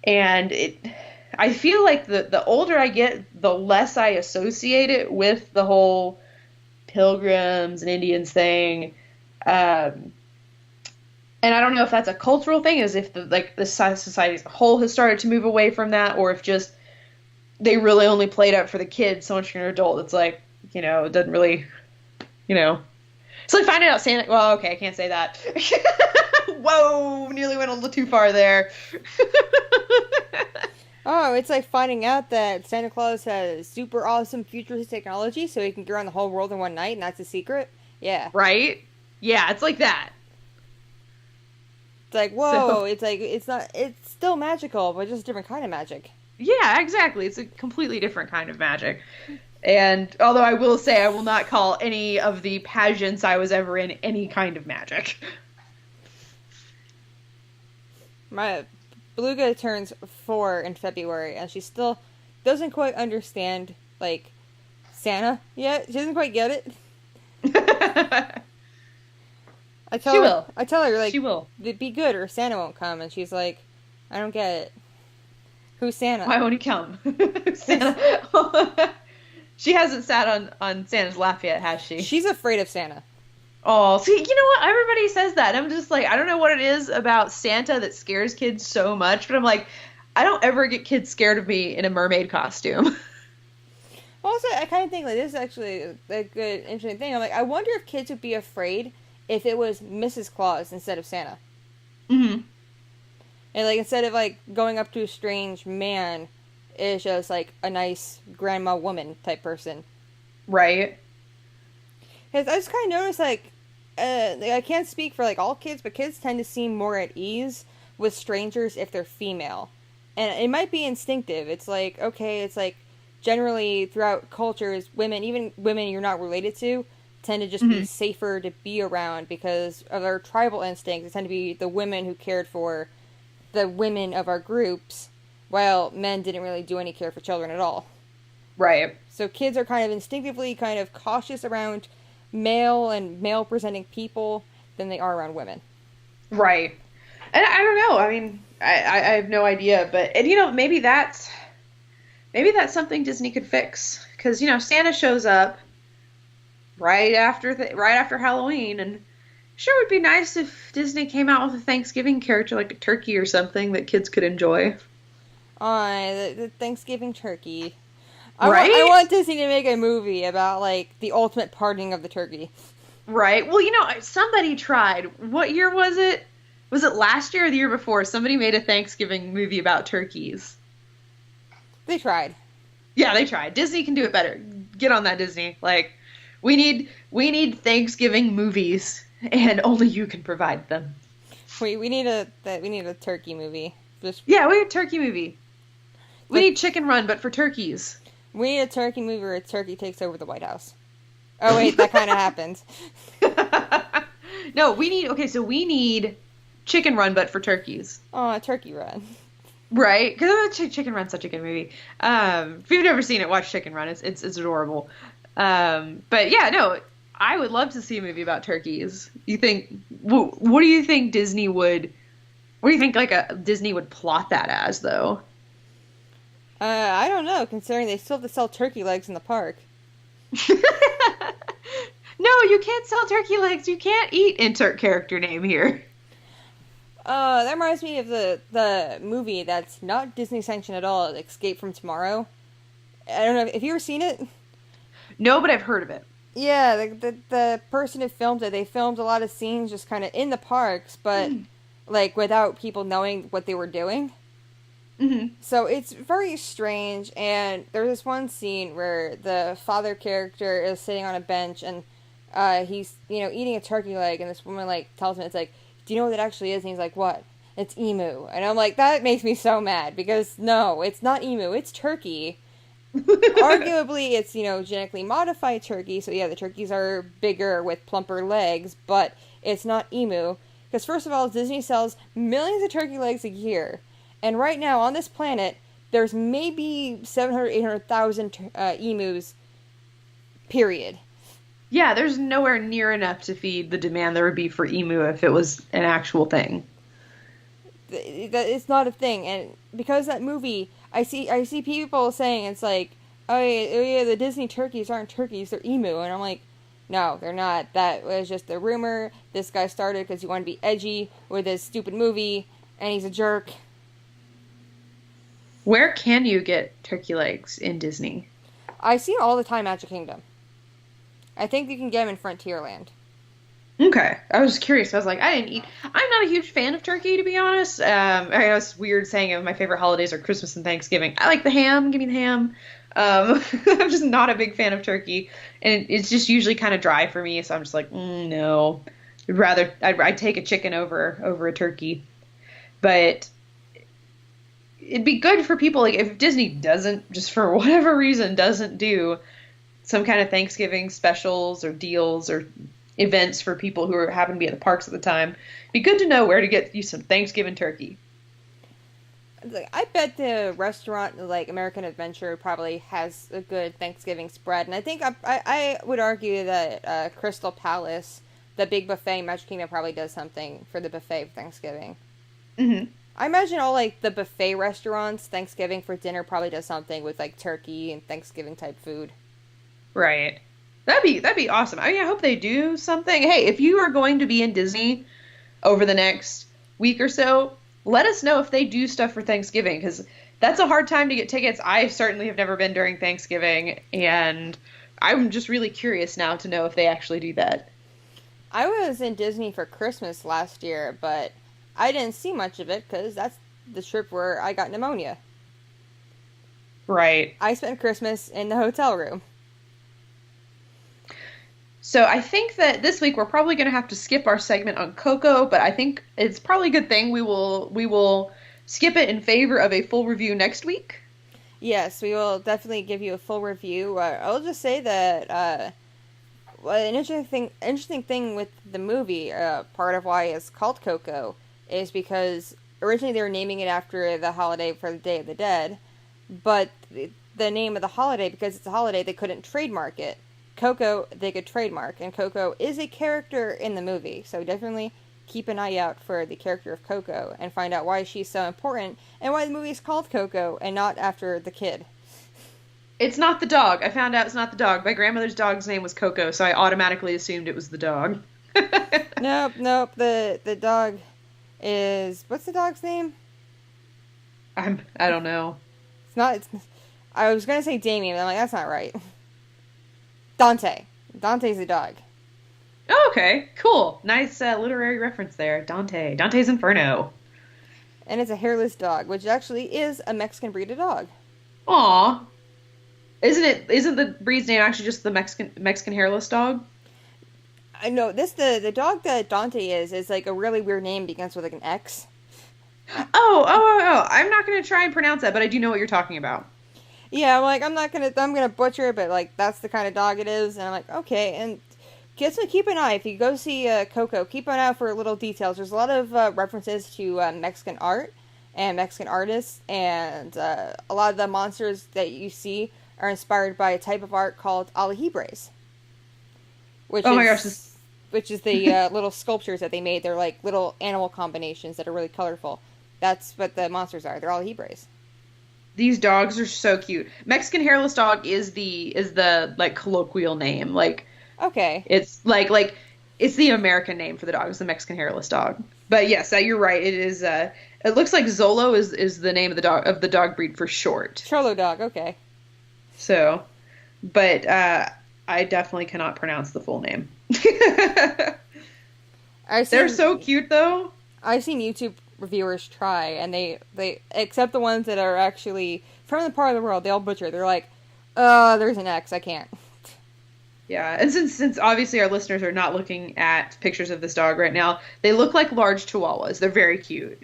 And I feel like the older I get, the less I associate it with the whole Pilgrims and Indians thing. And I don't know if that's a cultural thing, as if the society as a whole has started to move away from that, or if just they really only played up for the kids. So once you're an adult, it's like, it doesn't really, It's like finding out Santa. Well, okay, I can't say that. Whoa, nearly went a little too far there. Oh, it's like finding out that Santa Claus has super awesome futuristic technology so he can go around the whole world in one night, and that's a secret. Yeah. Right? Yeah, it's like that. It's like, whoa, So, it's like, it's still magical, but just a different kind of magic. yeah, exactly. It's a completely different kind of magic. And although I will say I will not call any of the pageants I was ever in any kind of magic. My Beluga turns 4 in February, and she still doesn't quite understand, like, Santa yet. She doesn't quite get it. She will. I tell her, like, She will. be good or Santa won't come, and she's like, I don't get it. Who's Santa? Why won't he come? Santa. She hasn't sat on Santa's lap yet, has she? She's afraid of Santa. Oh, see, you know what? Everybody says that. I'm just like, I don't know what it is about Santa that scares kids so much, but I'm like, I don't ever get kids scared of me in a mermaid costume. Also, I kind of think, like, this is actually a good, interesting thing. I'm like, I wonder if kids would be afraid if it was Mrs. Claus instead of Santa. Mm-hmm. And, like, instead of, like, going up to a strange man, it's just, like, a nice grandma woman type person. Right. Because I just kind of noticed, like, I can't speak for, like, all kids, but kids tend to seem more at ease with strangers if they're female. And it might be instinctive. It's like, okay, it's like, generally throughout cultures, women, even women you're not related to, tend to just be safer to be around because of our tribal instincts. It tend to be the women who cared for the women of our groups, while men didn't really do any care for children at all. Right. So kids are kind of instinctively kind of cautious around male and male-presenting people than they are around women. Right. And I don't know. I mean, I have no idea, but and you know, maybe that's something Disney could fix because you know Santa shows up right after Halloween, and sure would be nice if Disney came out with a Thanksgiving character like a turkey or something that kids could enjoy. The Thanksgiving turkey. Right? I want Disney to make a movie about, like, the ultimate parting of the turkey. Right. Well, you know, somebody tried. What year was it? Was it last year or the year before? Somebody made a Thanksgiving movie about turkeys. They tried. Yeah, they tried. Disney can do it better. Get on that, Disney. Like, we need Thanksgiving movies, and only you can provide them. We need a turkey movie. Yeah, we need a turkey movie. We need Chicken Run, but for turkeys. We need a turkey movie where a turkey takes over the White House. Oh wait, that kind of happens. No, we need Chicken Run, but for turkeys. Oh, Turkey Run. Right? Because Chicken Run's such a good movie. If you've never seen it, watch Chicken Run. It's adorable. But yeah, no, I would love to see a movie about turkeys. You think? What do you think Disney would? What do you think Disney would plot that as, though? I don't know, considering they still have to sell turkey legs in the park. No, you can't sell turkey legs. You can't eat insert character name here. That reminds me of the movie that's not Disney sanctioned at all, Escape from Tomorrow. I don't know, have you ever seen it? No, but I've heard of it. Yeah, the person who filmed it, they filmed a lot of scenes just kind of in the parks, but like without people knowing what they were doing. Mm-hmm. So it's very strange, and there's this one scene where the father character is sitting on a bench, and he's, eating a turkey leg, and this woman, tells him, it's like, do you know what that actually is? And he's like, what? It's emu. And I'm like, that makes me so mad, because no, it's not emu, it's turkey. Arguably, it's, genetically modified turkey, so yeah, the turkeys are bigger with plumper legs, but it's not emu. Because first of all, Disney sells millions of turkey legs a year. And right now, on this planet, there's maybe 700,000, 800,000 emus, period. Yeah, there's nowhere near enough to feed the demand there would be for emu if it was an actual thing. It's not a thing. And because that movie, I see people saying it's like, oh yeah, the Disney turkeys aren't turkeys, they're emu. And I'm like, no, they're not. That was just a rumor. This guy started because he wanted to be edgy with his stupid movie, and he's a jerk. Where can you get turkey legs in Disney? I see it all the time at Magic Kingdom. I think you can get them in Frontierland. Okay. I was curious. I was like, I'm not a huge fan of turkey, to be honest. I know it's weird saying my favorite holidays are Christmas and Thanksgiving. I like the ham. Give me the ham. I'm just not a big fan of turkey, and it's just usually kind of dry for me. So I'm just like, no. I'd take a chicken over a turkey. But it'd be good for people like if Disney doesn't just for whatever reason doesn't do some kind of Thanksgiving specials or deals or events for people who happen to be at the parks at the time. It'd be good to know where to get you some Thanksgiving turkey. Like, I bet the restaurant, like American Adventure, probably has a good Thanksgiving spread, and I think I would argue that Crystal Palace, the big buffet in Magic Kingdom, probably does something for the buffet for Thanksgiving. Hmm. I imagine all like the buffet restaurants, Thanksgiving for dinner probably does something with like turkey and Thanksgiving type food. Right. That'd be awesome. I mean, I hope they do something. Hey, if you are going to be in Disney over the next week or so, let us know if they do stuff for Thanksgiving because that's a hard time to get tickets. I certainly have never been during Thanksgiving, and I'm just really curious now to know if they actually do that. I was in Disney for Christmas last year, but I didn't see much of it because that's the trip where I got pneumonia. Right. I spent Christmas in the hotel room. So I think that this week we're probably going to have to skip our segment on Coco, but I think it's probably a good thing we will skip it in favor of a full review next week. Yes, we will definitely give you a full review. I'll just say that well, an interesting thing with the movie, part of why it's called Coco, is because originally they were naming it after the holiday for the Day of the Dead, but the name of the holiday, because it's a holiday, they couldn't trademark it. Coco, they could trademark, and Coco is a character in the movie, so definitely keep an eye out for the character of Coco and find out why she's so important and why the movie is called Coco and not after the kid. It's not the dog. I found out it's not the dog. My grandmother's dog's name was Coco, so I automatically assumed it was the dog. Nope. The dog is, what's the dog's name? I don't know. It's not. I was gonna say Damien, but I'm like, that's not right. Dante. Dante's the dog. Oh, okay, cool. Nice literary reference there. Dante's Inferno. And it's a hairless dog, which actually is a Mexican breed of dog. Aw. Isn't the breed's name actually just the Mexican hairless dog? I know the dog that Dante is like a really weird name, begins with like an X. Oh. I'm not gonna try and pronounce that, but I do know what you're talking about. Yeah, I'm like, I'm gonna butcher it, but like that's the kind of dog it is, and I'm like, okay, and keep an eye if you go see Coco. Keep an eye out for little details. There's a lot of references to Mexican art and Mexican artists, and a lot of the monsters that you see are inspired by a type of art called alajibres, Oh my gosh, which is the little sculptures that they made. They're like little animal combinations that are really colorful. That's what the monsters are. They're alajibres. these dogs are so cute. Mexican hairless dog is the like colloquial name. Like Okay. it's like it's the American name for the dog. It's the Mexican hairless dog. But yes, you're right. It is. It looks like Zolo is the name of the dog breed for short. Cholo dog, okay. So, but I definitely cannot pronounce the full name. They're so cute though. I've seen YouTube reviewers try, and they except the ones that are actually from the part of the world, they all butcher. They're like, there's an X, I can't. Yeah, and since obviously our listeners are not looking at pictures of this dog right now, they look like large chihuahuas. They're very cute.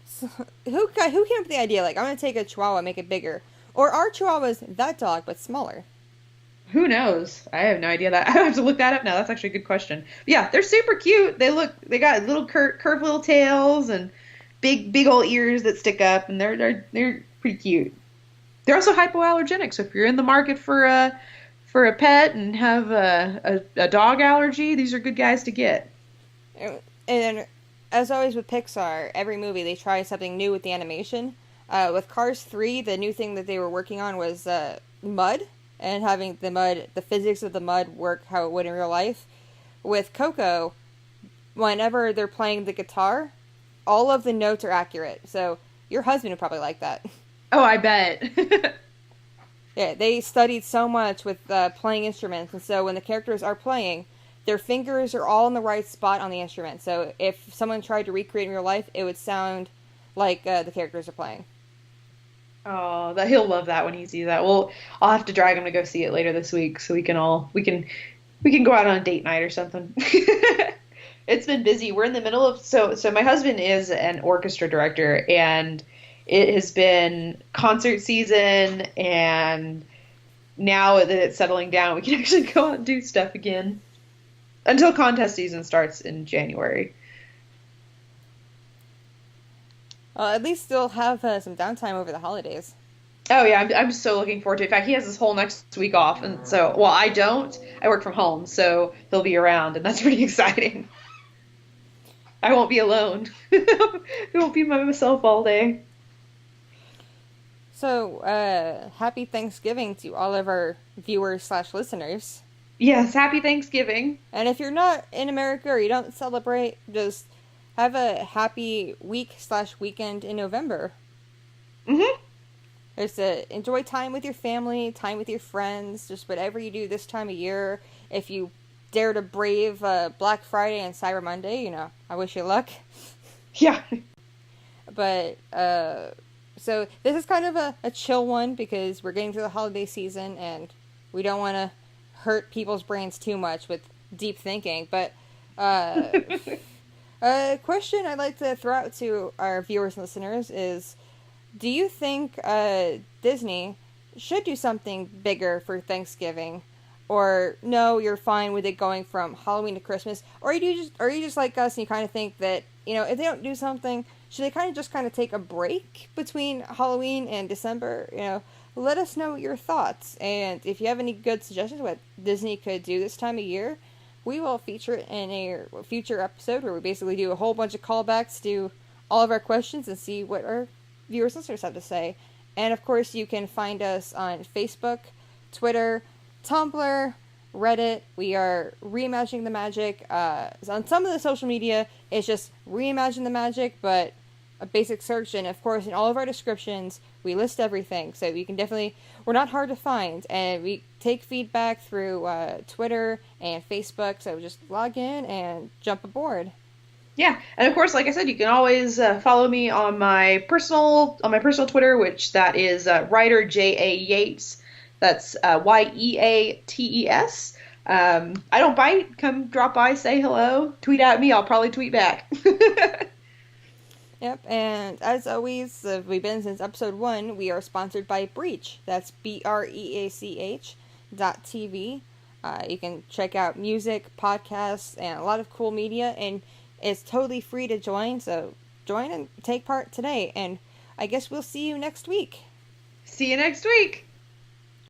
So, who came up with the idea? Like, I'm gonna take a chihuahua, make it bigger, or are chihuahuas that dog but smaller? Who knows? I have no idea. That I have to look that up now. That's actually a good question. But yeah, they're super cute. They got little curved little tails and big old ears that stick up, and they're pretty cute. They're also hypoallergenic. So if you're in the market for a pet and have a dog allergy, these are good guys to get. And as always with Pixar, every movie they try something new with the animation. With Cars 3, the new thing that they were working on was mud, and having the physics of the mud work how it would in real life. With Coco, whenever they're playing the guitar, all of the notes are accurate. So your husband would probably like that. Oh, I bet. Yeah, they studied so much with playing instruments, and so when the characters are playing, their fingers are all in the right spot on the instrument. So if someone tried to recreate in real life, it would sound like the characters are playing. Oh, that he'll love that when he sees that. Well, I'll have to drag him to go see it later this week so we can go out on a date night or something. It's been busy. We're in the middle of so my husband is an orchestra director, and it has been concert season, and now that it's settling down, we can actually go out and do stuff again until contest season starts in January. At least you'll have some downtime over the holidays. Oh yeah, I'm so looking forward to it. In fact, he has this whole next week off, and so well, I don't. I work from home, so he'll be around, and that's pretty exciting. I won't be alone. I won't be by myself all day. So, happy Thanksgiving to all of our viewers slash listeners. Yes, happy Thanksgiving. And if you're not in America or you don't celebrate, just have a happy week slash weekend in November. Hmm. Just to enjoy time with your family, time with your friends, just whatever you do this time of year. If you dare to brave Black Friday and Cyber Monday, I wish you luck. Yeah. But, so this is kind of a chill one because we're getting to the holiday season and we don't want to hurt people's brains too much with deep thinking. But, a question I'd like to throw out to our viewers and listeners is, do you think Disney should do something bigger for Thanksgiving? Or no, you're fine with it going from Halloween to Christmas? Or are you just like us and you kind of think that, if they don't do something, should they kind of just take a break between Halloween and December? Let us know your thoughts. And if you have any good suggestions what Disney could do this time of year, we will feature it in a future episode where we basically do a whole bunch of callbacks to all of our questions and see what our viewers and listeners have to say. And of course, you can find us on Facebook, Twitter, Tumblr, Reddit. We are Reimagining the Magic. On some of the social media, it's just Reimagine the Magic, but a basic search. And of course, in all of our descriptions, we list everything. So you can we're not hard to find. And we take feedback through Twitter and Facebook. So just log in and jump aboard. Yeah, and of course, like I said, you can always follow me on my personal Twitter, which that is writer J.A. Yates. That's Yeates. I don't bite. Come drop by, say hello, tweet at me. I'll probably tweet back. Yep, and as always, we've been since episode 1. We are sponsored by Breach. That's BREACH.TV. You can check out music, podcasts, and a lot of cool media, and it's totally free to join, so join and take part today, and I guess we'll see you next week. See you next week.